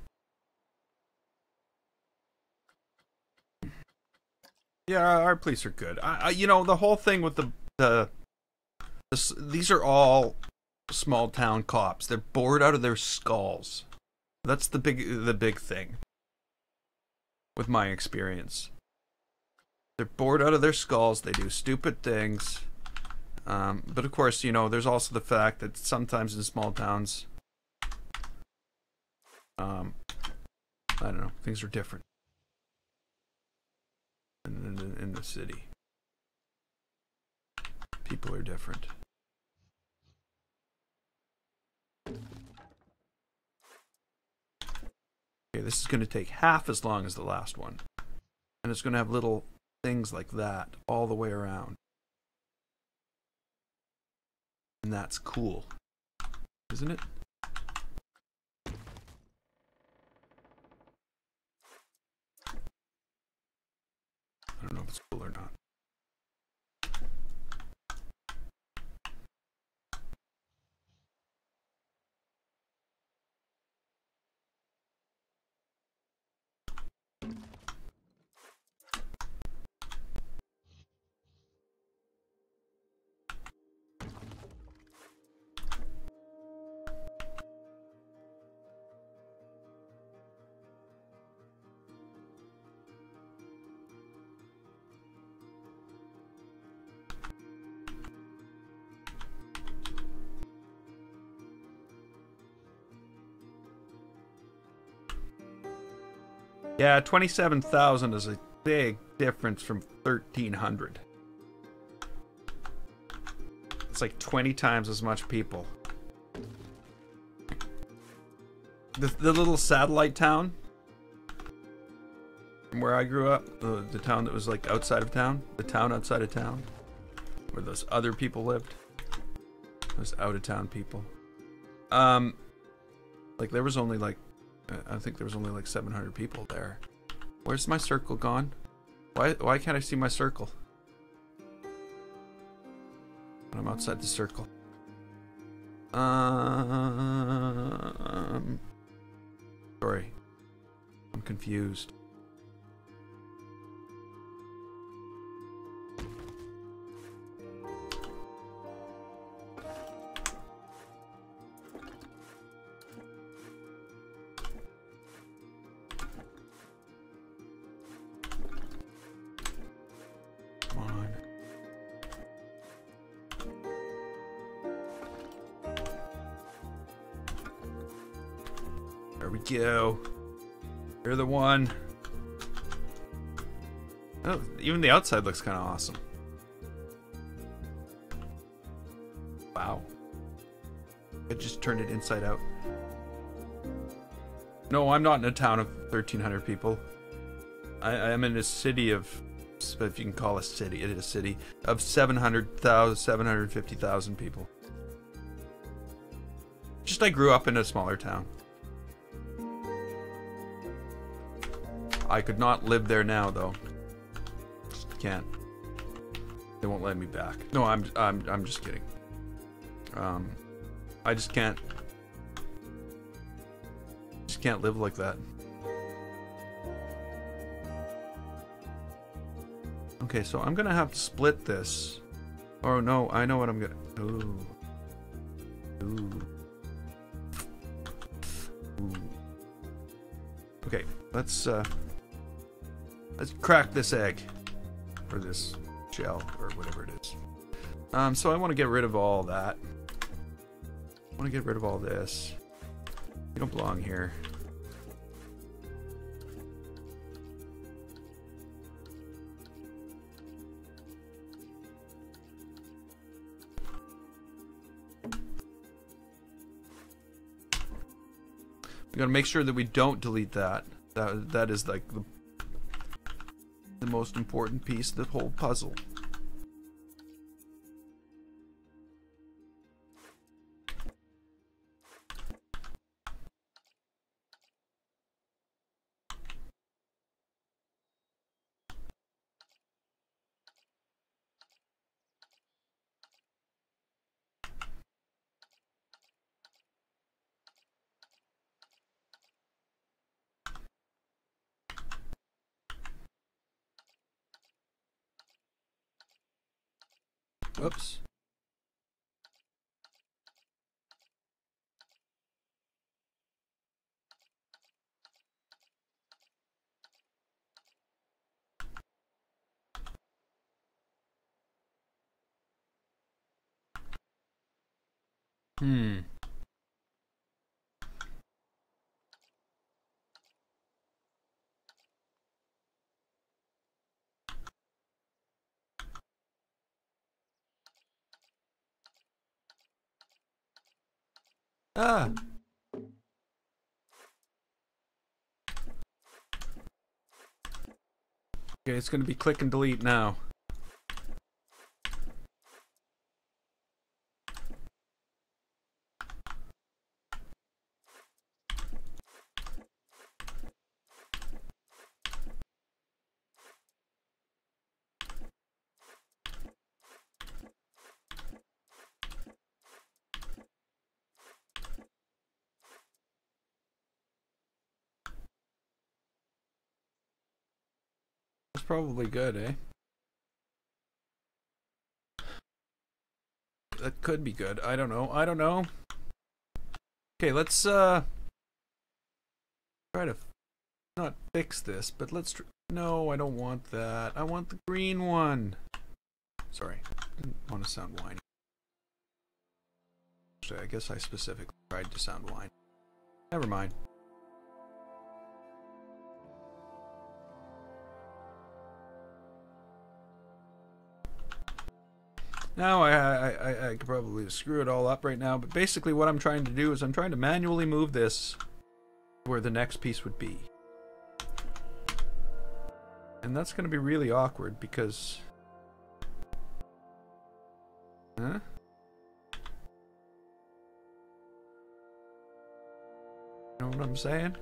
Yeah, our police are good. You know, the whole thing with these are all small town cops. They're bored out of their skulls. That's the big thing with my experience. They're bored out of their skulls. They do stupid things. But of course, you know, there's also the fact that sometimes in small towns, I don't know, things are different in the city. People are different. Okay, this is going to take half as long as the last one. And it's going to have little things like that all the way around. And that's cool, isn't it? I don't know if it's cool or not. Yeah, 27,000 is a big difference from 1,300. It's like 20 times as much people. The little satellite town from where I grew up, the town that was like outside of town, the town outside of town, where those other people lived, those out of town people. Like there was only like, I think there was only like 700 people there. Where's my circle gone? Why can't I see my circle? When I'm outside the circle. Sorry. I'm confused. Come on. There we go. You're the one. Oh, even the outside looks kind of awesome. Wow. I just turned it inside out. No, I'm not in a town of 1,300 people. I am in a city of, if you can call a city, it is a city of 750,000 people. Just I grew up in a smaller town. I could not live there now, though. Just can't. They won't let me back. No, I'm just kidding. I just can't. Just can't live like that. Okay, so I'm gonna have to split this. Oh no, I know what I'm gonna. Ooh. Ooh. Ooh. Okay, let's crack this egg, or this shell, or whatever it is. So I want to get rid of all that. I want to get rid of all this. You don't belong here. We gotta make sure that we don't delete that. That is like the most important piece of the whole puzzle. Oops. Ah. Okay, it's gonna be click and delete now. That's probably good, eh? That could be good. I don't know. I don't know. Okay, let's try to not fix this, but let's no, I don't want that. I want the green one. Sorry. Didn't want to sound whiny. Actually, I guess I specifically tried to sound whiny. Never mind. Now I could probably screw it all up right now, but basically what I'm trying to do is I'm trying to manually move this where the next piece would be. And that's going to be really awkward because... Huh? You know what I'm saying?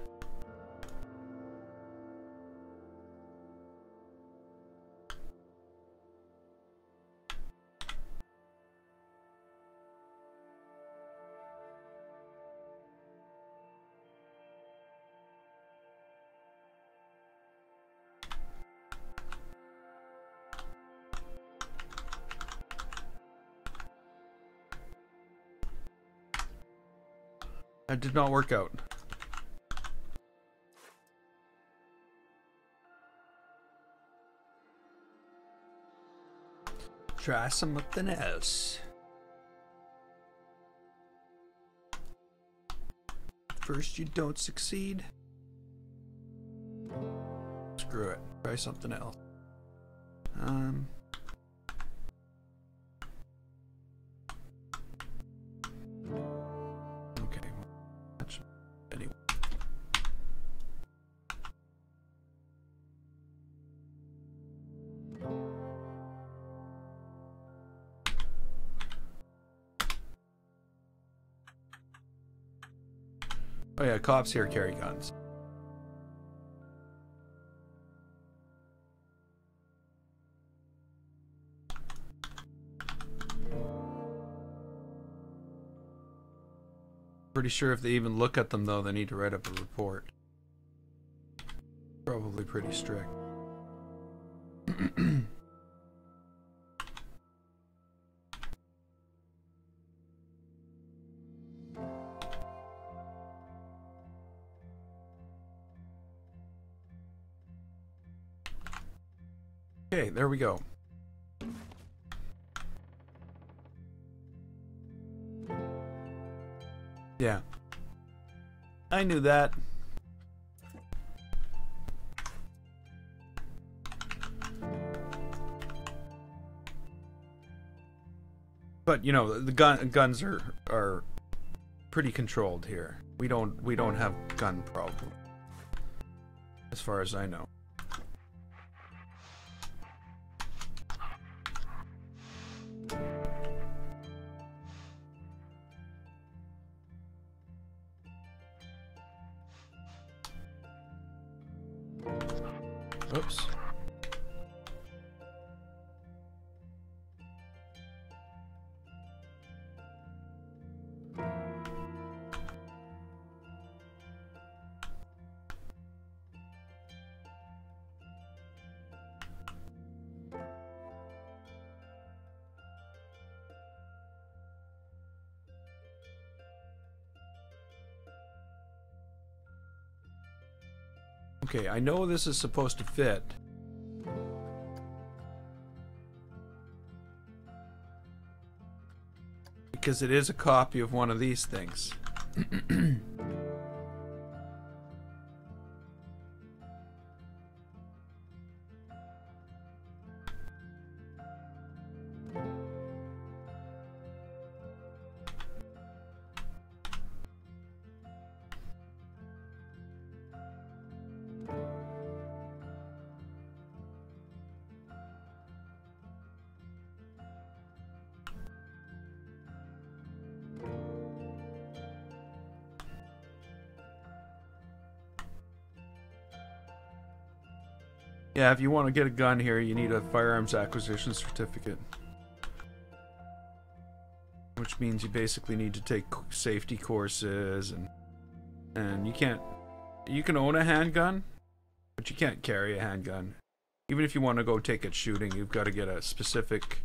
That did not work out. Try something else. First you don't succeed. Screw it. Try something else. Okay. Anyway. Oh yeah, cops here carry guns. Pretty sure if they even look at them though, they need to write up a report. Probably pretty strict. Okay, there we go. Yeah. I knew that. But you know, the guns are pretty controlled here. We don't have gun problem, as far as I know. Oops. Okay, I know this is supposed to fit. Because it is a copy of one of these things. Yeah, if you want to get a gun here, you need a firearms acquisition certificate. Which means you basically need to take safety courses and you can own a handgun, but you can't carry a handgun. Even if you want to go take it shooting, you've got to get a specific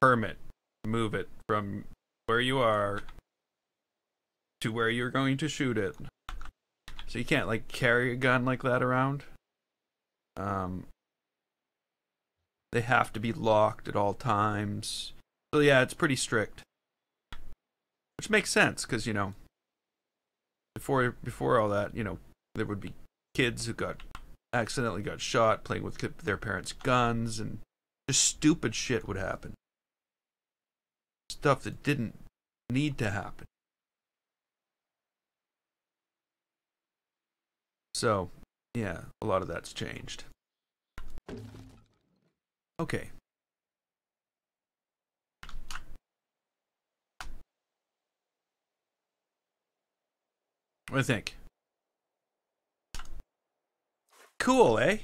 permit to move it from where you are to where you're going to shoot it. So you can't like carry a gun like that around. They have to be locked at all times. So yeah, it's pretty strict. Which makes sense, because, you know, before all that, you know, there would be kids who accidentally got shot playing with their parents' guns, and just stupid shit would happen. stuff that didn't need to happen. So, yeah, a lot of that's changed. Okay. What do you think? Cool, eh?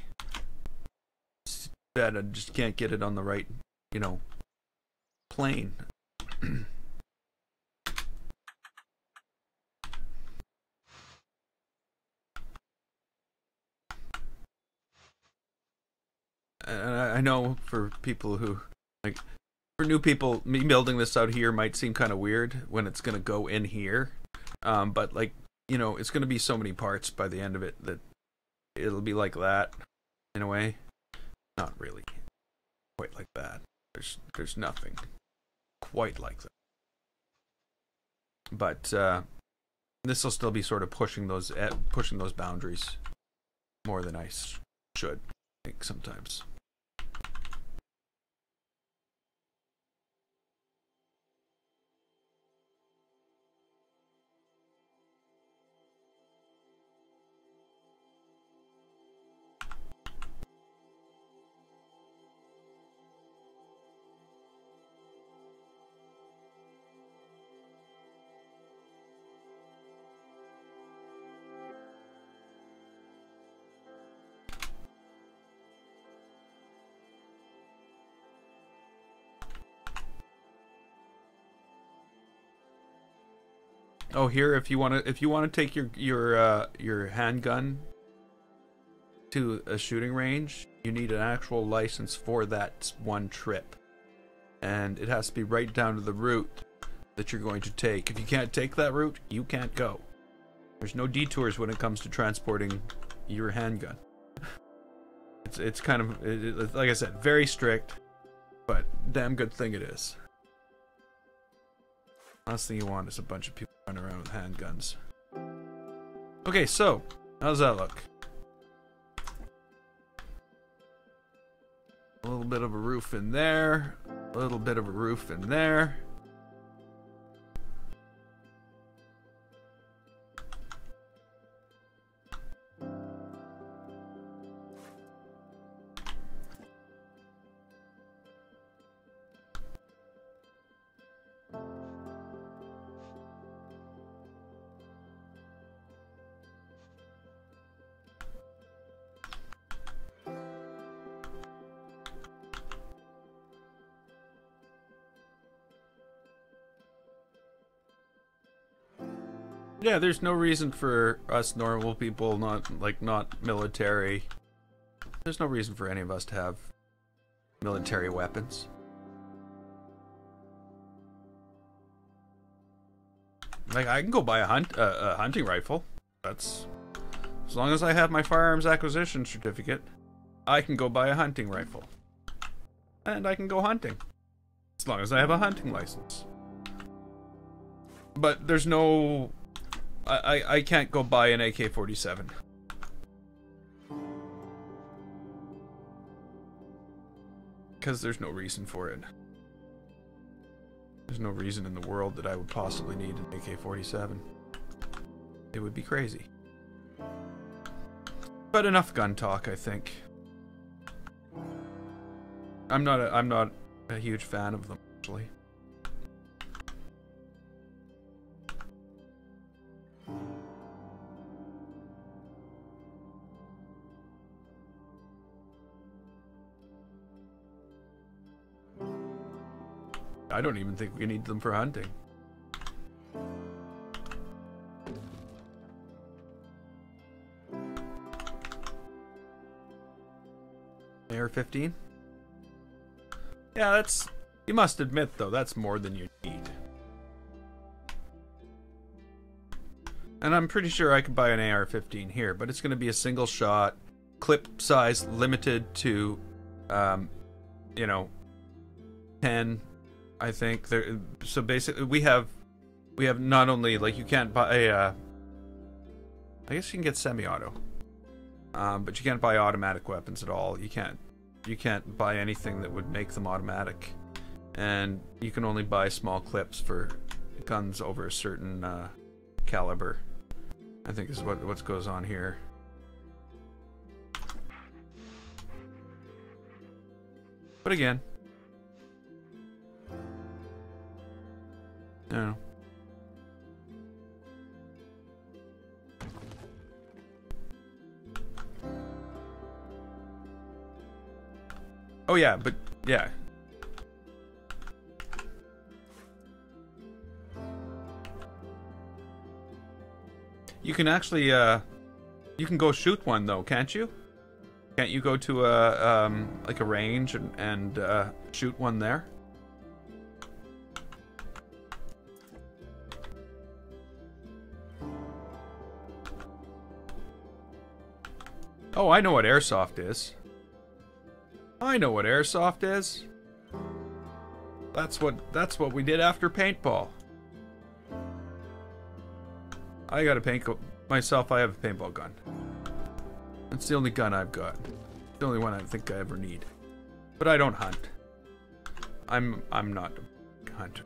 It's bad I just can't get it on the right, plane. I know for people who, like, for new people, me building this out here might seem kind of weird when it's going to go in here. But, like, it's going to be so many parts by the end of it that it'll be like that, in a way. Not really quite like that. There's nothing quite like that. But this will still be sort of pushing those boundaries more than I should, I think, sometimes. Oh, here, if you want to take your handgun to a shooting range, you need an actual license for that one trip, and it has to be right down to the route that you're going to take. If you can't take that route, you can't go. There's no detours when it comes to transporting your handgun. It's kind of, like I said, very strict, but damn good thing it is. Last thing you want is a bunch of people running around with handguns. Okay, so how's that look? A little bit of a roof in there, a little bit of a roof in there. Yeah, there's no reason for us normal people, not military. There's no reason for any of us to have military weapons. Like, I can go buy a hunting rifle. That's, as long as I have my firearms acquisition certificate, I can go buy a hunting rifle. And I can go hunting. As long as I have a hunting license. But there's no... I can't go buy an AK-47. Because there's no reason for it. There's no reason in the world that I would possibly need an AK-47. It would be crazy. But enough gun talk, I think. I'm not a huge fan of them, actually. I don't even think we need them for hunting. AR-15? Yeah, that's... You must admit, though, that's more than you need. And I'm pretty sure I could buy an AR-15 here, but it's going to be a single shot, clip size limited to, 10... I think there. So basically, we have not only, like, you can't buy I guess you can get semi-auto, but you can't buy automatic weapons at all. You can't buy anything that would make them automatic. and you can only buy small clips for guns over a certain caliber. I think is what goes on here. But again, I don't know. Oh yeah, but yeah. You can actually, you can go shoot one though, can't you? Can't you go to like a range and shoot one there? Oh, I know what airsoft is. I know what airsoft is. That's what we did after paintball. I got a myself. I have a paintball gun. It's the only gun I've got. The only one I think I ever need. But I don't hunt. I'm not a hunter.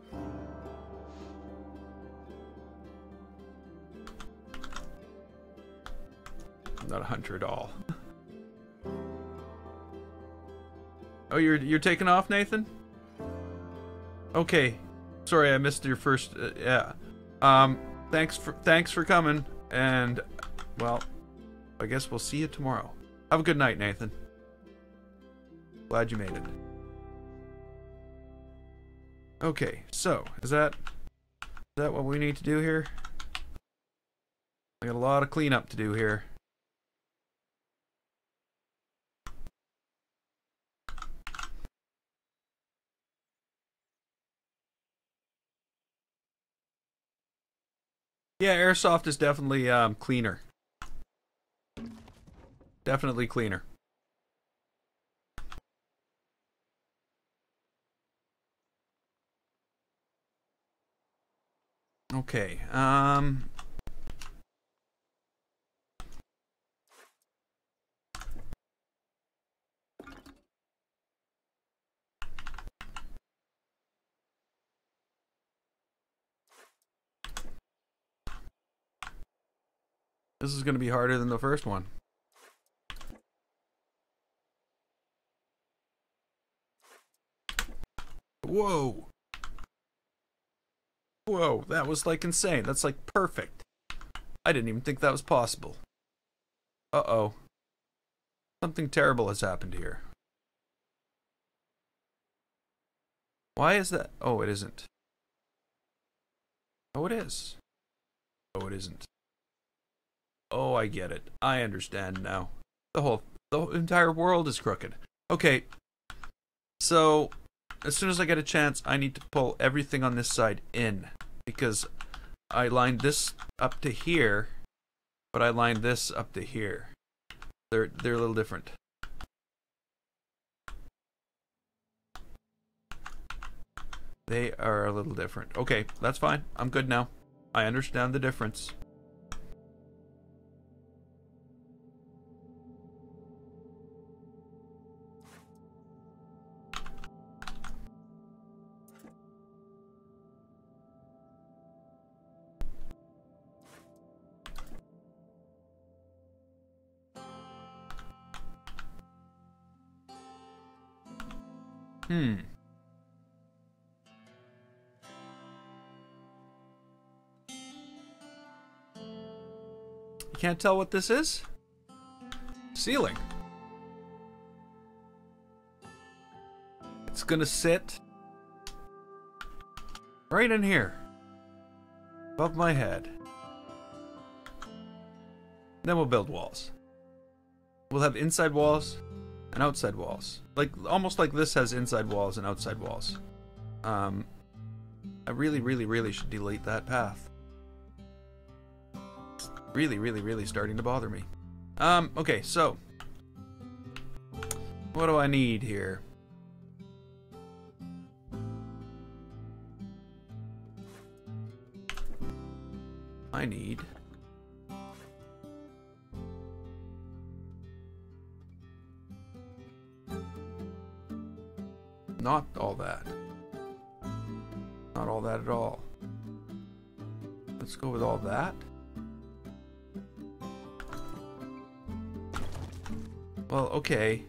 I'm not a hunter at all. Oh, you're taking off, Nathan? Okay. Sorry, I missed your first. Yeah. Thanks for coming, and well, I guess we'll see you tomorrow. Have a good night, Nathan. Glad you made it. Okay, so is that what we need to do here? I got a lot of cleanup to do here. Yeah, airsoft is definitely cleaner. Definitely cleaner. Okay, this is going to be harder than the first one. Whoa. Whoa, that was like insane. That's like perfect. I didn't even think that was possible. Uh-oh. Something terrible has happened here. Why is that? Oh, it isn't. Oh, it is. Oh, it isn't. Oh, I get it. I understand now. The entire world is crooked. Okay. So, as soon as I get a chance, I need to pull everything on this side in, because I lined this up to here, but I lined this up to here. They're a little different. They are a little different. Okay, that's fine. I'm good now. I understand the difference. You can't tell what this is? Ceiling. It's gonna sit right in here, above my head. Then we'll build walls. We'll have inside walls and outside walls. Like, almost like this has inside walls and outside walls. I really should delete that path. It's really starting to bother me. Okay, so what do I need here? I need not all that. Not all that at all. Let's go with all that. Well, okay.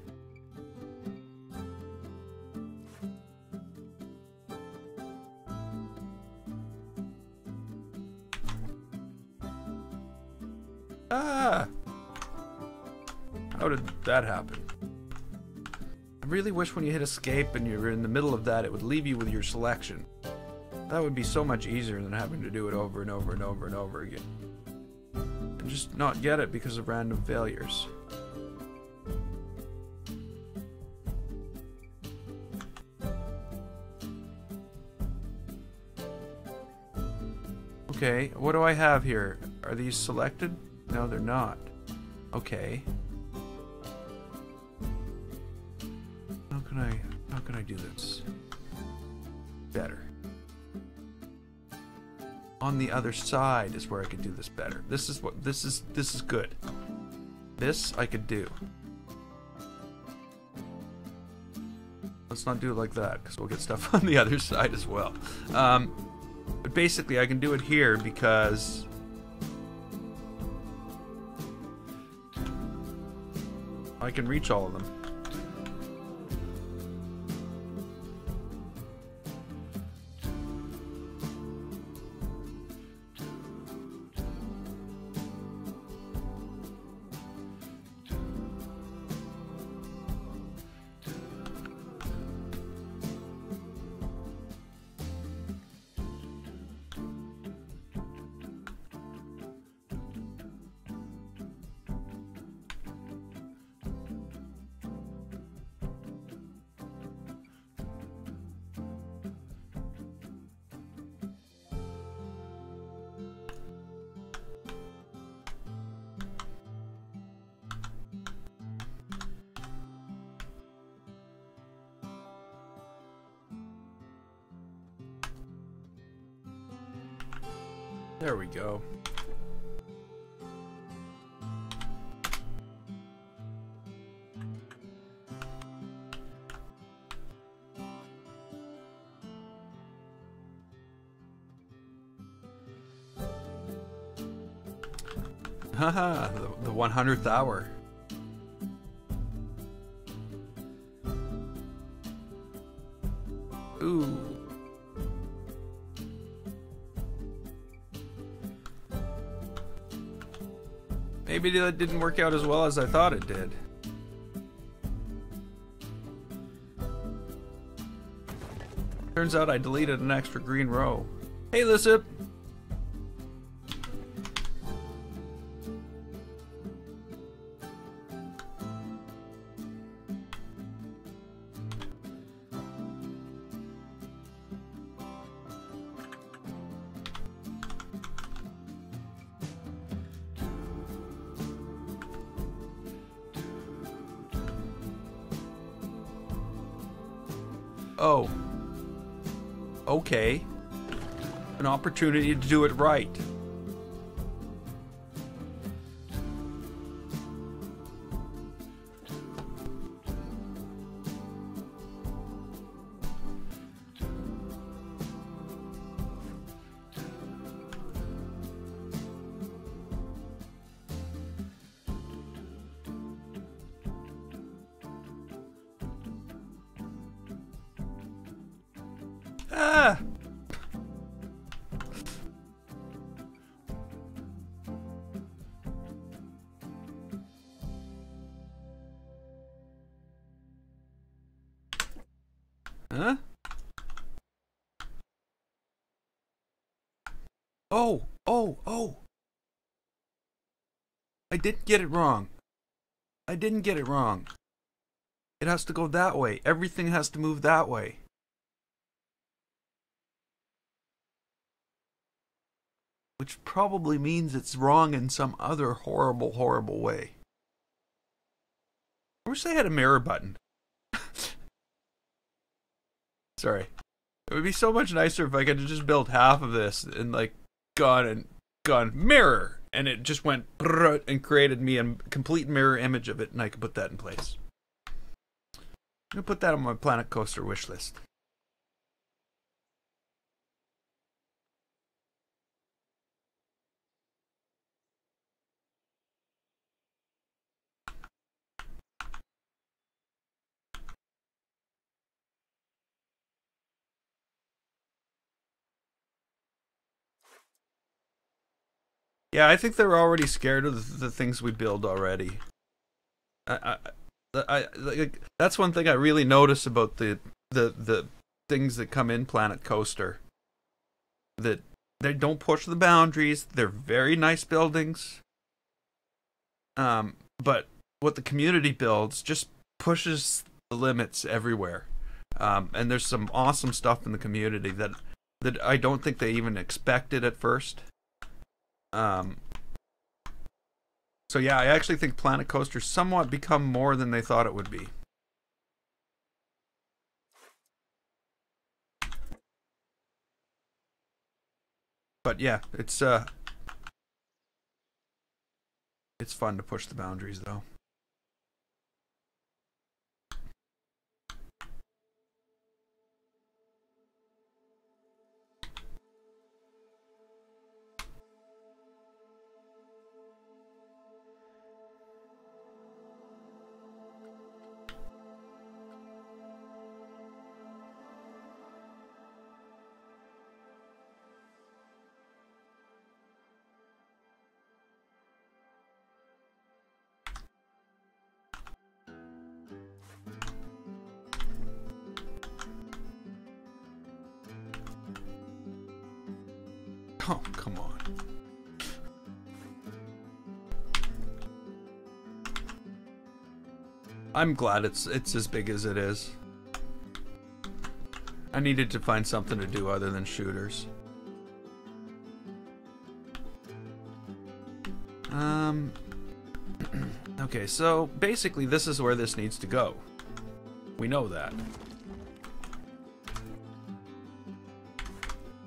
Ah! How did that happen? I really wish when you hit escape and you're in the middle of that, it would leave you with your selection. That would be so much easier than having to do it over and over and over and over again. And just not get it because of random failures. Okay, what do I have here? Are these selected? No, they're not. Okay. How can I do this better? On the other side is where I could do this better. This is good. This I could do. Let's not do it like that, because we'll get stuff on the other side as well. But basically I can do it here because I can reach all of them. There we go. Haha, the 100th hour. Ooh. Maybe that didn't work out as well as I thought it did. Turns out I deleted an extra green row. Hey, Lissip! Oh. Okay. An opportunity to do it right. Ah! Huh? Oh! I didn't get it wrong. I didn't get it wrong. It has to go that way. Everything has to move that way. Which probably means it's wrong in some other horrible, horrible way. I wish they had a mirror button. Sorry. It would be so much nicer if I could just build half of this and like gone mirror, and it just went and created me a complete mirror image of it, and I could put that in place. I'm gonna put that on my Planet Coaster wish list. Yeah, I think they're already scared of the things we build already. Like, that's one thing I really notice about the things that come in Planet Coaster. That they don't push the boundaries. They're very nice buildings. But what the community builds just pushes the limits everywhere. And there's some awesome stuff in the community that I don't think they even expected at first. So yeah, I actually think Planet Coaster somewhat become more than they thought it would be. But yeah, it's fun to push the boundaries though. Oh, come on. I'm glad it's as big as it is. I needed to find something to do other than shooters. Okay, so basically this is where this needs to go. We know that.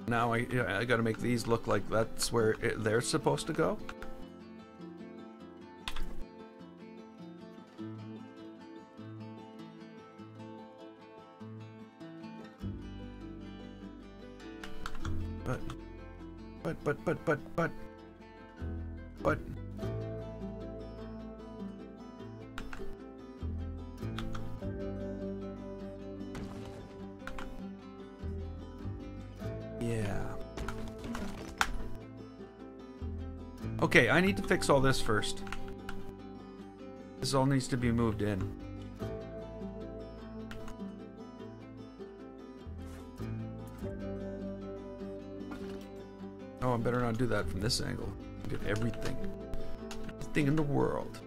Now I gotta make these look like that's where they're supposed to go. But. Yeah. Okay, I need to fix all this first. This all needs to be moved in. Oh, I better not do that from this angle. Get everything. Everything in the world.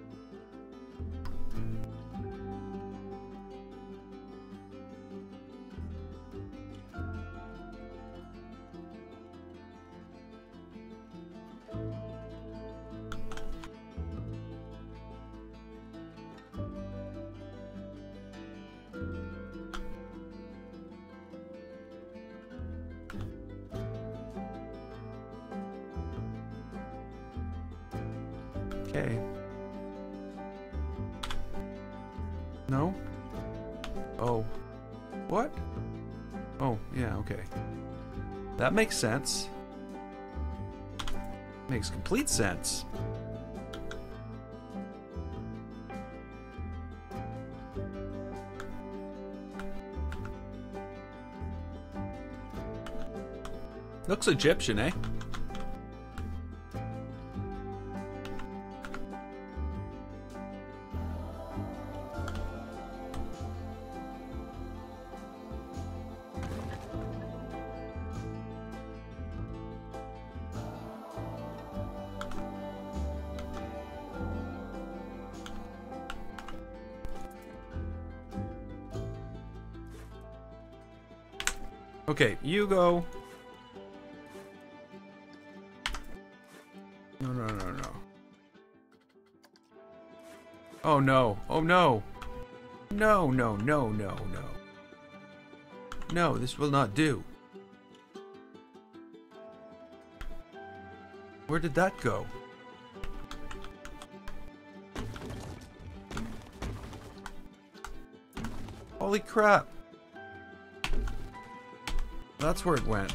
Okay. No? Oh. What? Oh, yeah, okay. That makes sense. Makes complete sense. Looks Egyptian, eh? Okay, you go. No. Oh no. Oh no. No. No, this will not do. Where did that go? Holy crap. That's where it went.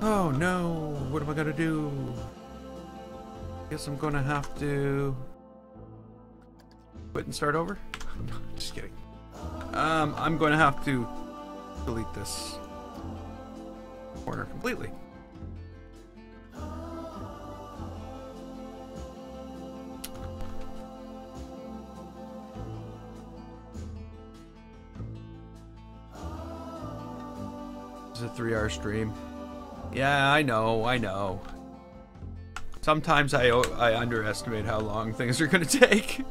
Oh no, what am I gonna do? Guess I'm gonna have to quit and start over? Just kidding. I'm gonna have to delete this corner completely. It's a 3-hour stream. Yeah, I know. Sometimes I underestimate how long things are gonna take.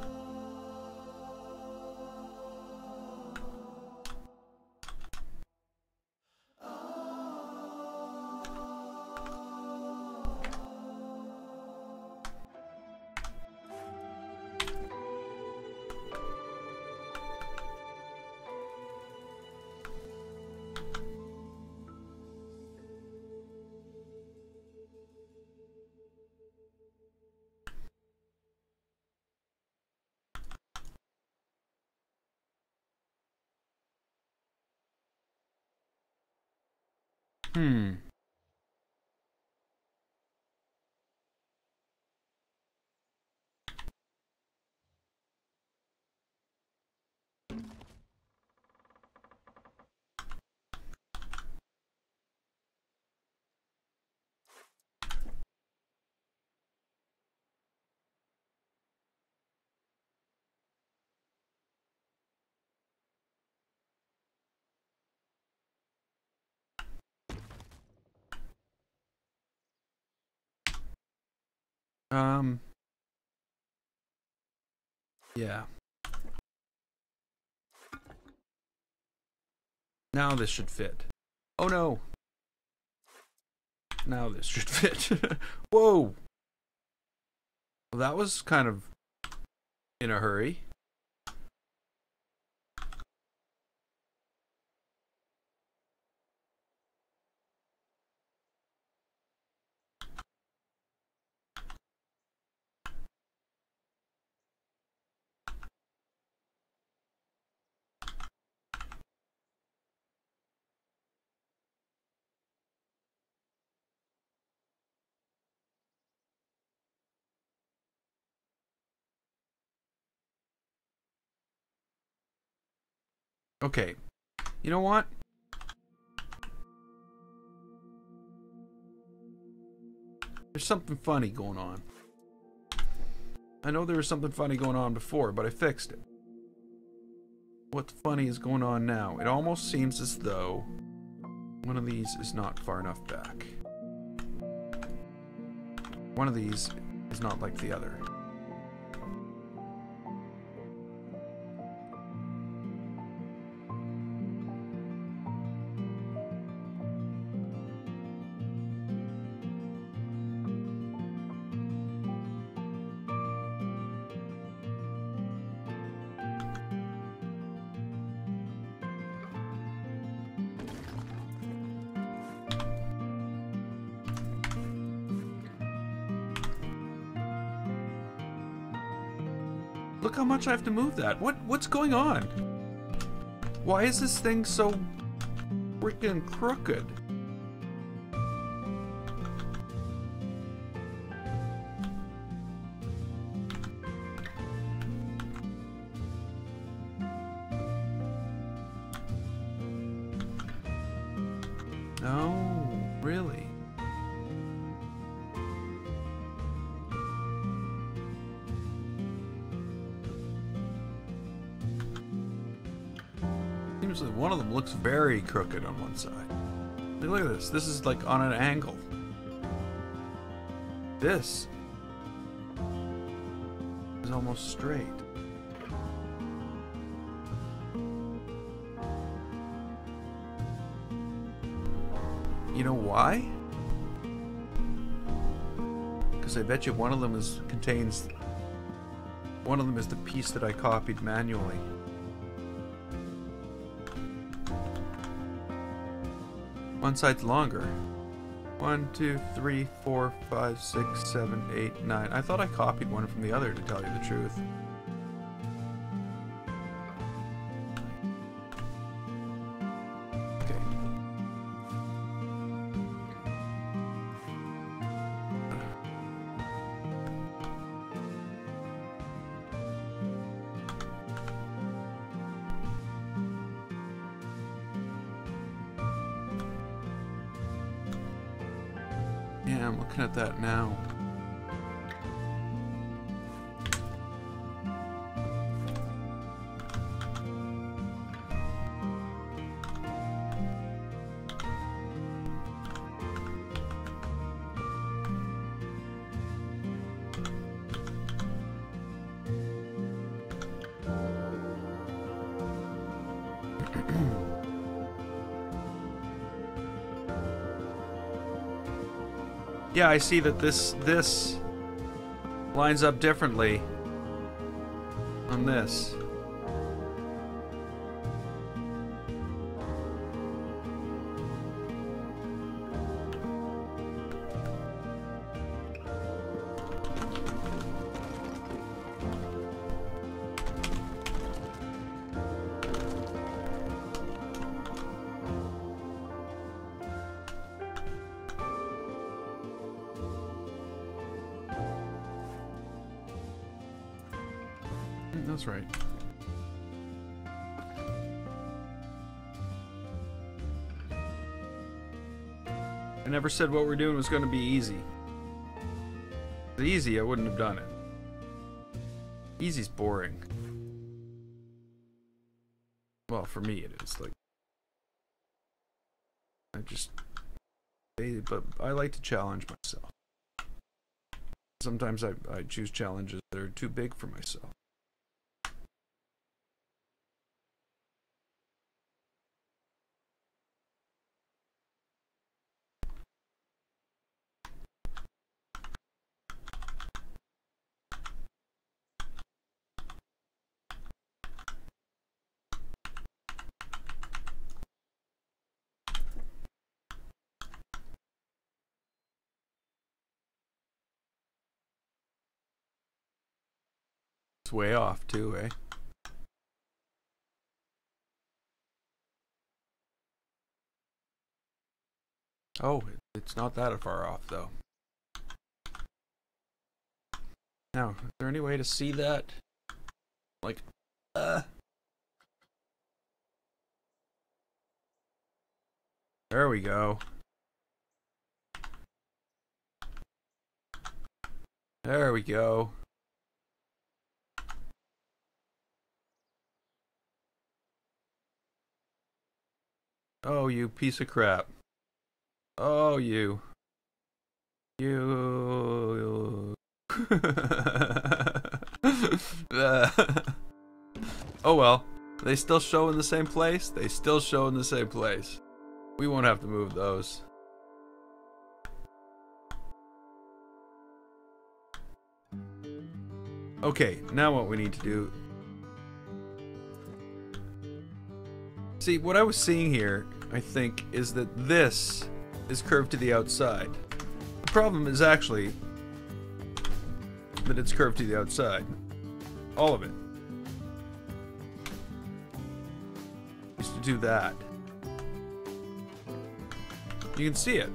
Hmm. Yeah. Now this should fit. Oh no. Now this should fit. Whoa. Well, that was kind of in a hurry. Okay. You know what? There's something funny going on. I know there was something funny going on before, but I fixed it. What funny is going on now? It almost seems as though one of these is not far enough back. One of these is not like the other. Look how much I have to move that. What's going on? Why is this thing so freaking crooked? Oh, really? Seems like one of them looks very crooked on one side. Look at this. This is like on an angle. This is almost straight. You know why? Because I bet you one of them is the piece that I copied manually. One side's longer. 1, 2, 3, 4, 5, 6, 7, 8, 9. I thought I copied one from the other, to tell you the truth. Okay. Yeah, I'm looking at that now. Yeah, I see that this lines up differently on this. That's right. I never said what we're doing was going to be easy. If it was easy, I wouldn't have done it. Easy's boring. Well, for me it is. Like, but I like to challenge myself. Sometimes I choose challenges that are too big for myself. It's way off too, eh? Oh, it's not that far off though. Now, is there any way to see that? Like, there we go. There we go. Oh, you piece of crap. Oh, you. You. Oh well. They still show in the same place? They still show in the same place. We won't have to move those. Okay, now what we need to do... See, what I was seeing here, I think, is that this is curved to the outside. The problem is actually that it's curved to the outside. All of it. Used to do that. You can see it.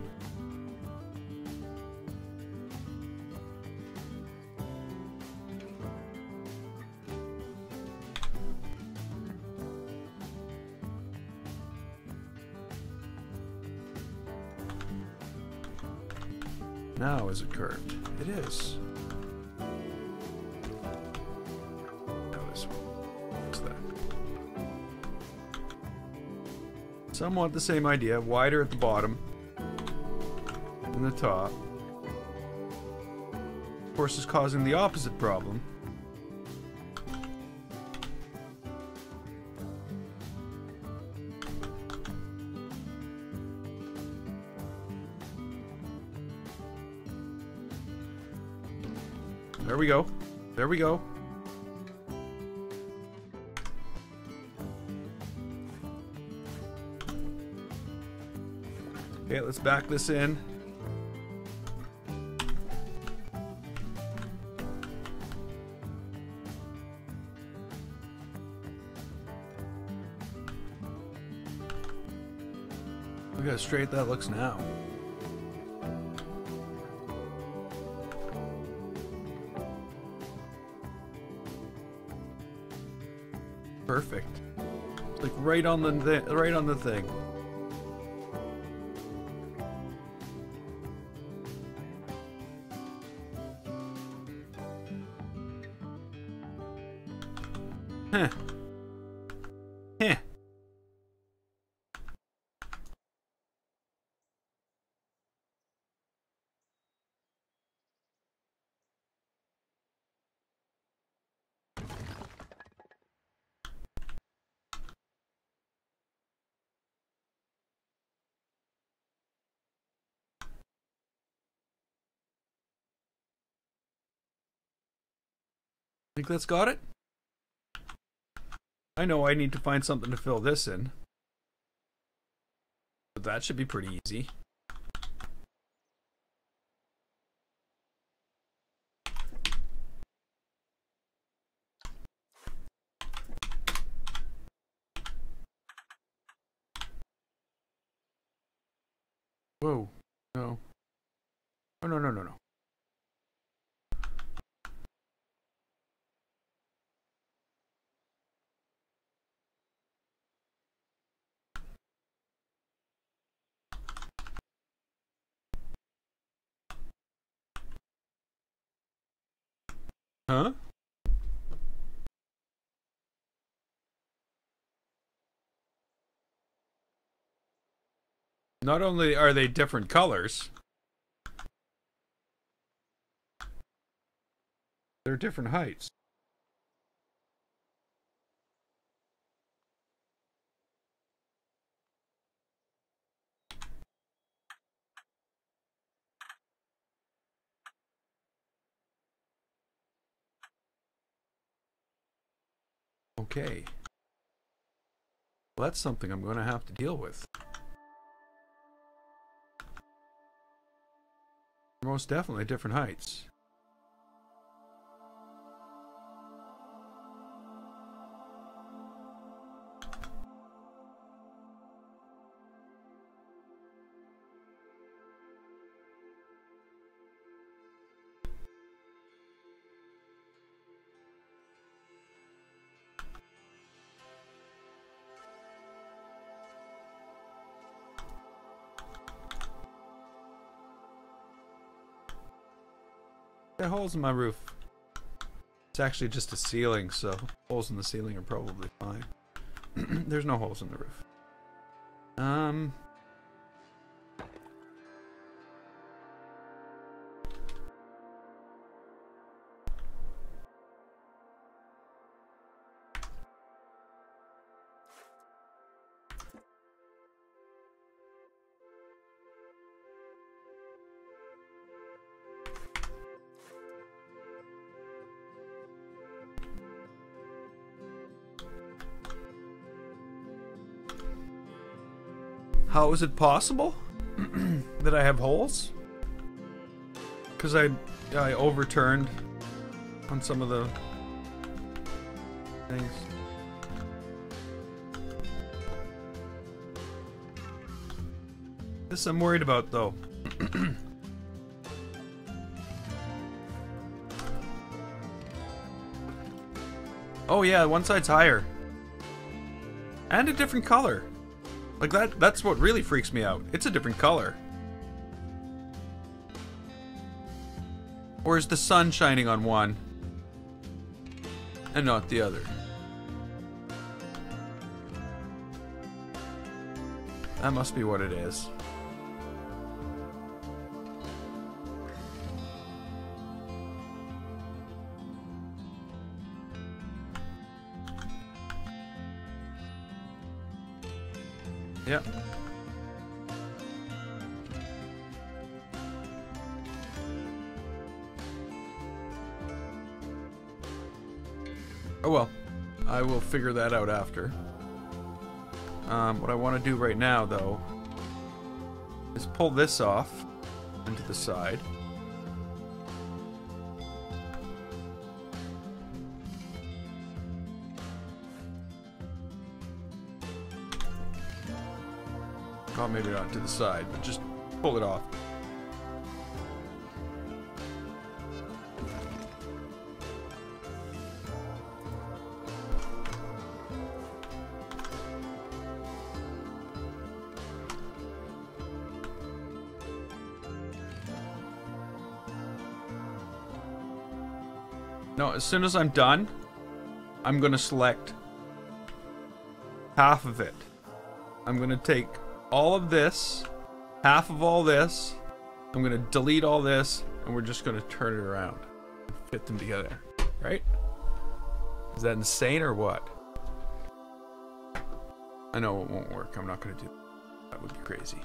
Now is it curved? It is. Now this one. What's that? Somewhat the same idea. Wider at the bottom than the top. Of course, is causing the opposite problem. There we go. There we go. Okay, let's back this in. Look how straight that looks now. Perfect. It's like right on the thing. Huh. Huh. Think that's got it? I know I need to find something to fill this in. But that should be pretty easy. Whoa. No. Oh, no, no, no, no. Huh? Not only are they different colors, they're different heights. Okay. Well, that's something I'm going to have to deal with. Most definitely different heights. There are holes in my roof. It's actually just a ceiling, so holes in the ceiling are probably fine. There's no holes in the roof. How is it possible that I have holes? Because I overturned on some of the things. This I'm worried about, though. Oh yeah, one side's higher. And a different color. Like that's what really freaks me out. It's a different color. Or is the sun shining on one and not the other? That must be what it is. Yep. Oh well, I will figure that out after. What I want to do right now, though, is pull this off into the side. Oh, maybe not to the side, but just pull it off. No, as soon as I'm done, I'm gonna select half of it. I'm gonna take all of this, half of all this, I'm gonna delete all this, and we're just gonna turn it around and fit them together, right? Is that insane or what? I know it won't work. I'm not gonna do that. That would be crazy.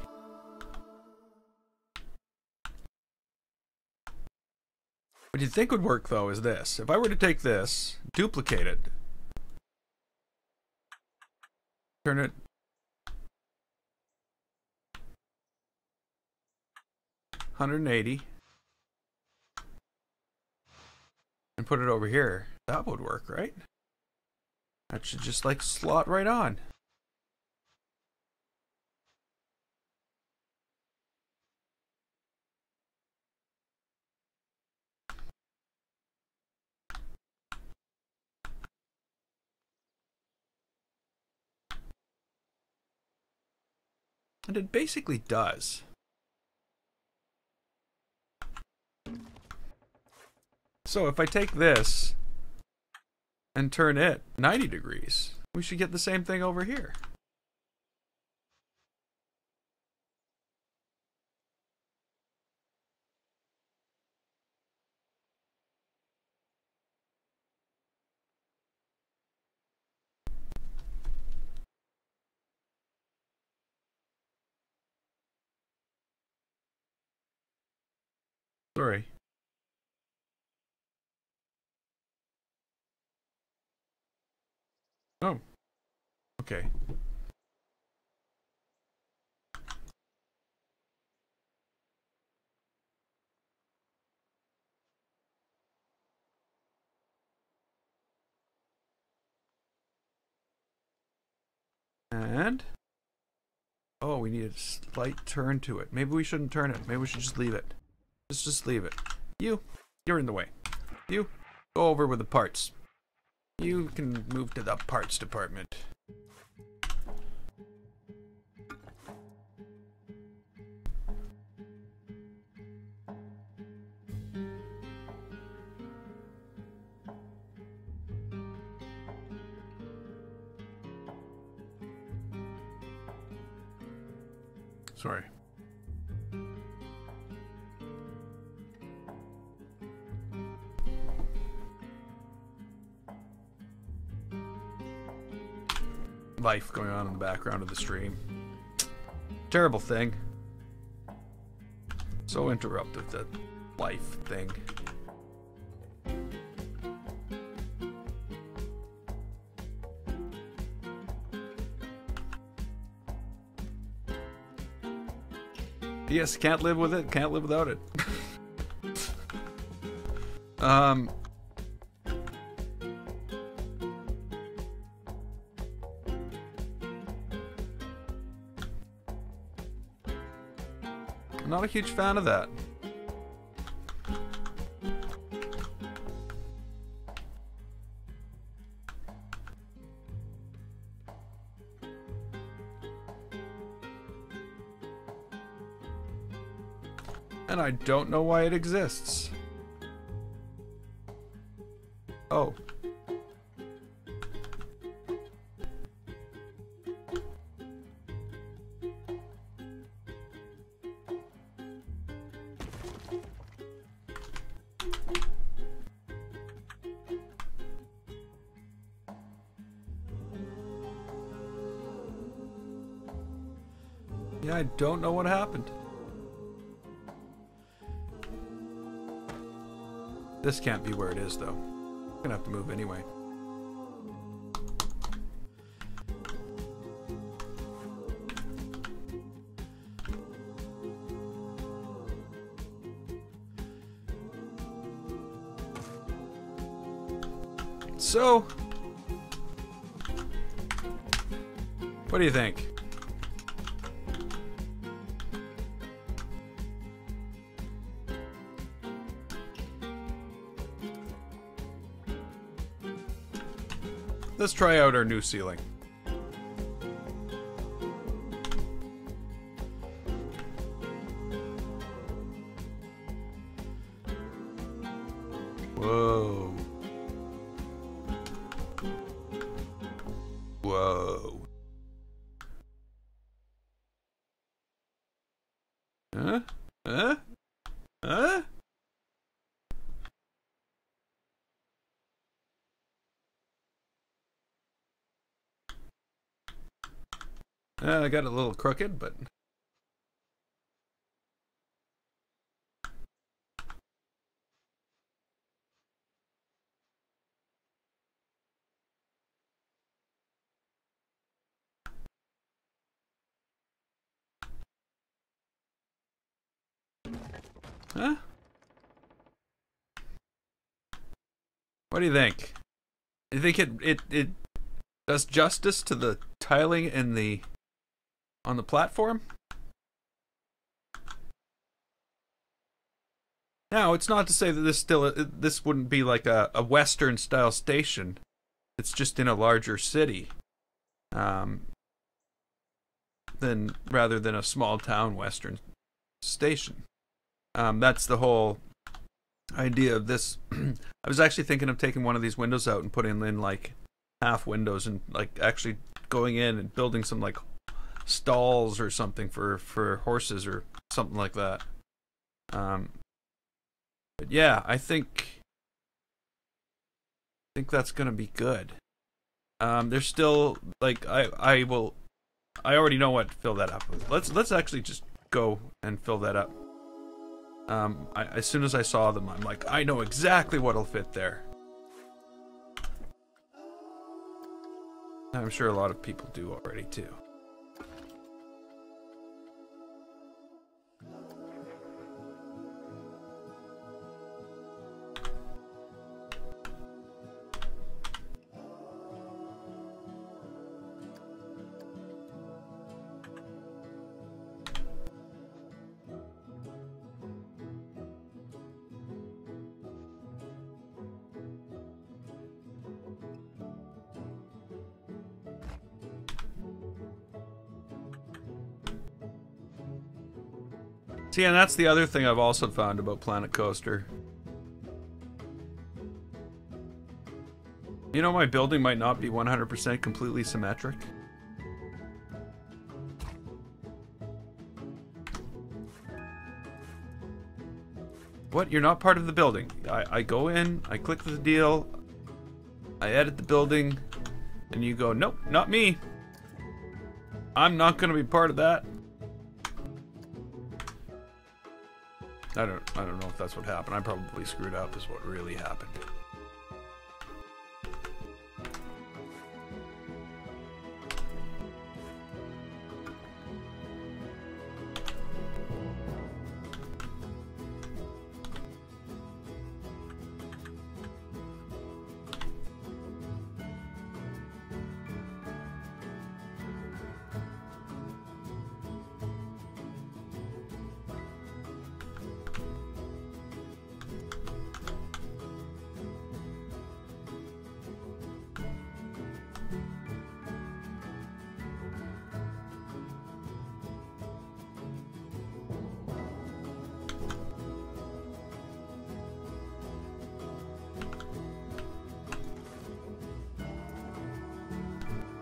What you'd think would work, though, is this. If I were to take this, duplicate it, turn it 180, and put it over here, that would work, right? That should just like slot right on. And it basically does. So if I take this and turn it 90 degrees, we should get the same thing over here. Sorry. Oh. Okay. And oh, we need a slight turn to it. Maybe we shouldn't turn it. Maybe we should just leave it. Let's just leave it. You're in the way. You, go over with the parts. You can move to the parts department. Sorry. Life going on in the background of the stream. Terrible thing. So interruptive, that life thing. Yes, can't live with it, can't live without it. I'm not a huge fan of that. And I don't know why it exists. Oh. Yeah, I don't know what happened. This can't be where it is, though. I'm gonna have to move anyway. So, what do you think? Let's try out our new ceiling. Whoa. Whoa. Huh? Huh? Huh? I got a little crooked, but Huh? What do you think? Do you think it does justice to the tiling in the on the platform? Now, it's not to say that this wouldn't be like a Western style station. It's just in a larger city, rather than a small town Western station. That's the whole idea of this. I was actually thinking of taking one of these windows out and putting in like half windows and like actually going in and building some like stalls or something for horses or something like that. But yeah, I think that's gonna be good. There's still like I already know what to fill that up with. Let's actually just go and fill that up. As soon as I saw them, I'm like, I know exactly what'll fit there. I'm sure a lot of people do already too. See, and that's the other thing I've also found about Planet Coaster. You know, my building might not be 100% completely symmetric. What? You're not part of the building. I go in, I click the deal, I edit the building, and you go, nope, not me. I'm not going to be part of that. I don't know if that's what happened. I probably screwed up is what really happened.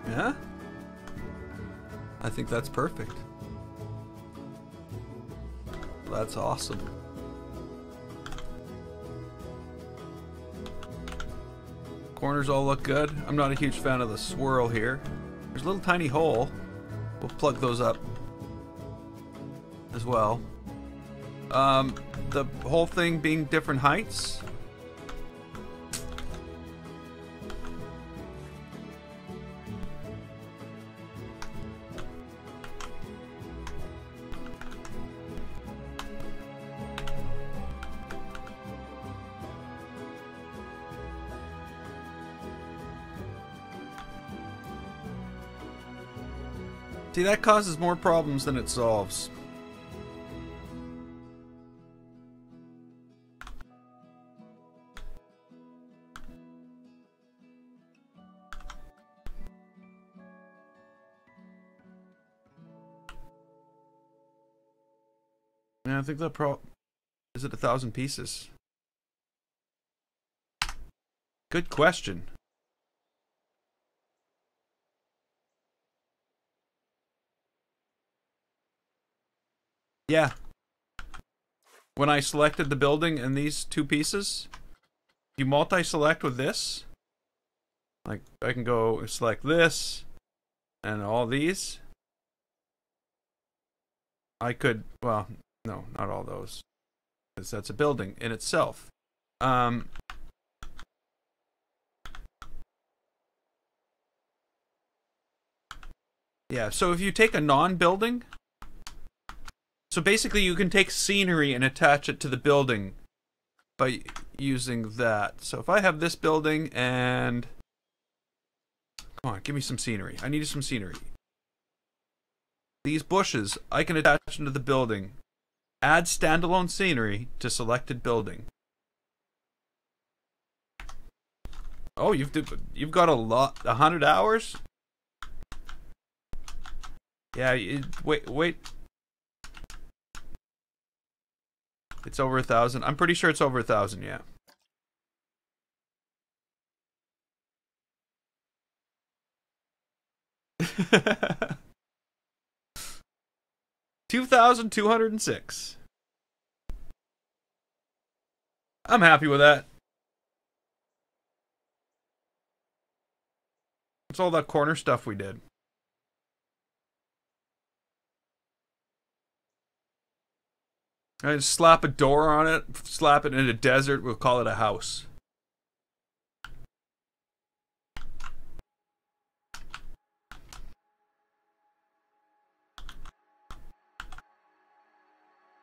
Yeah? I think that's perfect. That's awesome. Corners all look good. I'm not a huge fan of the swirl here. There's a little tiny hole. We'll plug those up as well. The whole thing being different heights. See, that causes more problems than it solves. Yeah, I think that is it 1,000 pieces? Good question. Yeah. When I selected the building and these two pieces, you multi-select with this. Like, I can go select this and all these. I could, well, no, not all those, because that's a building in itself. Yeah, so if you take a non-building So basically you can take scenery and attach it to the building by using that. So if I have this building and... Come on, give me some scenery. I need some scenery. These bushes, I can attach them to the building. Add standalone scenery to selected building. Oh, you've got a lot, 100 hours? Yeah, wait. It's over 1,000. I'm pretty sure it's over 1,000, yeah. $2,206. I'm happy with that. What's all that corner stuff we did? I just slap a door on it, slap it in a desert, we'll call it a house.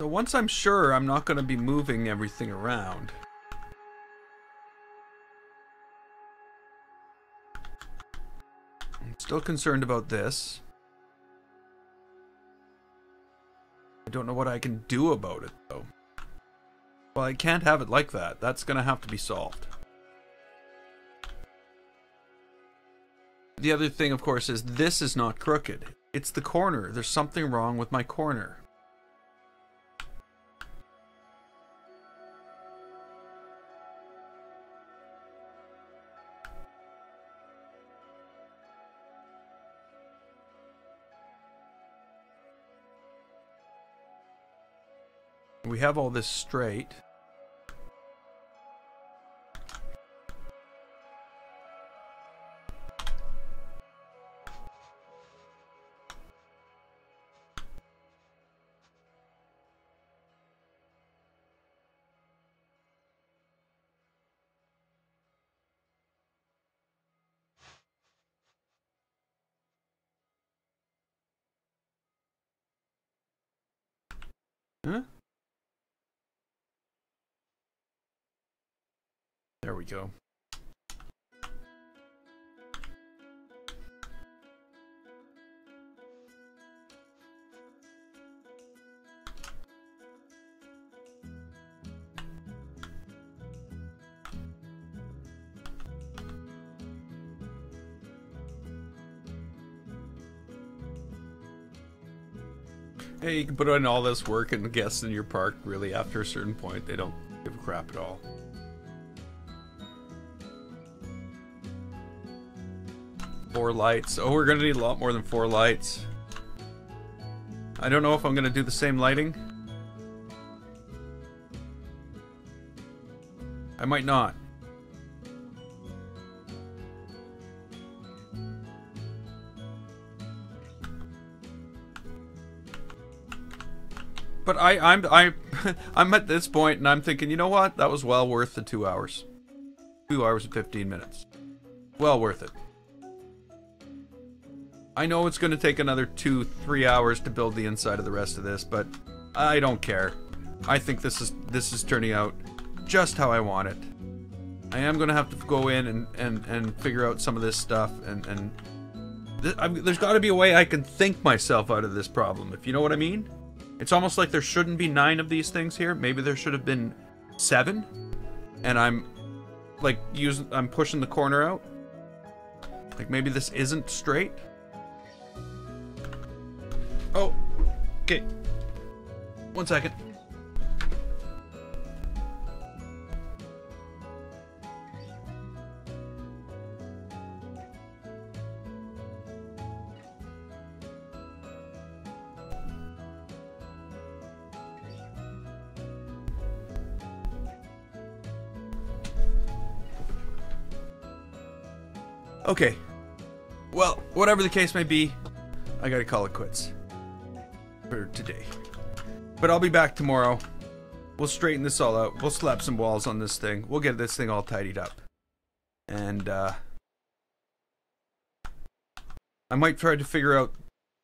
So once I'm sure I'm not going to be moving everything around. I'm still concerned about this. I don't know what I can do about it, though. Well, I can't have it like that. That's going to have to be solved. The other thing, of course, is this is not crooked. It's the corner. There's something wrong with my corner. We have all this straight. Huh? There we go. Hey, you can put in all this work and guests in your park, really, after a certain point, they don't give a crap at all. Four lights. Oh, we're gonna need a lot more than 4 lights. I don't know if I'm gonna do the same lighting. I might not. But I'm at this point and I'm thinking, you know what? That was well worth the 2 hours. 2 hours and 15 minutes. Well worth it. I know it's going to take another 2-3 hours to build the inside of the rest of this, but I don't care. I think this is turning out just how I want it. I am going to have to go in and figure out some of this stuff, and there's got to be a way I can think myself out of this problem, if you know what I mean. It's almost like there shouldn't be 9 of these things here. Maybe there should have been 7, and I'm like I'm pushing the corner out. Like maybe this isn't straight. Oh, okay. 1 second. Okay. Well, whatever the case may be, I gotta call it quits for today. But I'll be back tomorrow. We'll straighten this all out. We'll slap some walls on this thing. We'll get this thing all tidied up. And, I might try to figure out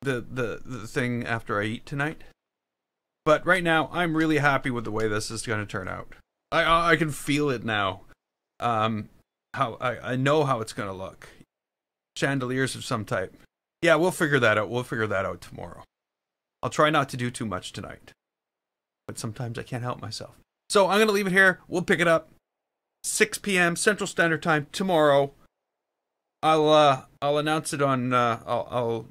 the thing after I eat tonight. But right now, I'm really happy with the way this is going to turn out. I can feel it now. How I know how it's going to look. Chandeliers of some type. Yeah, we'll figure that out. We'll figure that out tomorrow. I'll try not to do too much tonight. But sometimes I can't help myself. So I'm going to leave it here. We'll pick it up 6 p.m. Central Standard Time tomorrow. I'll announce it on I'll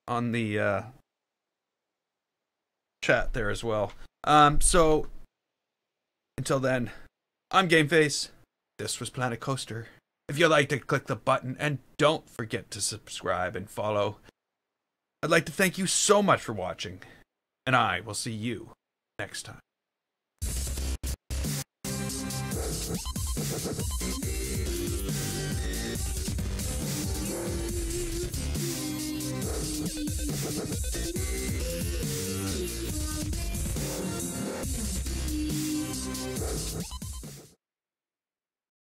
on the chat there as well. So until then, I'm GameFace. This was Planet Coaster. If you liked it, click the button and don't forget to subscribe and follow. I'd like to thank you so much for watching, and I will see you next time.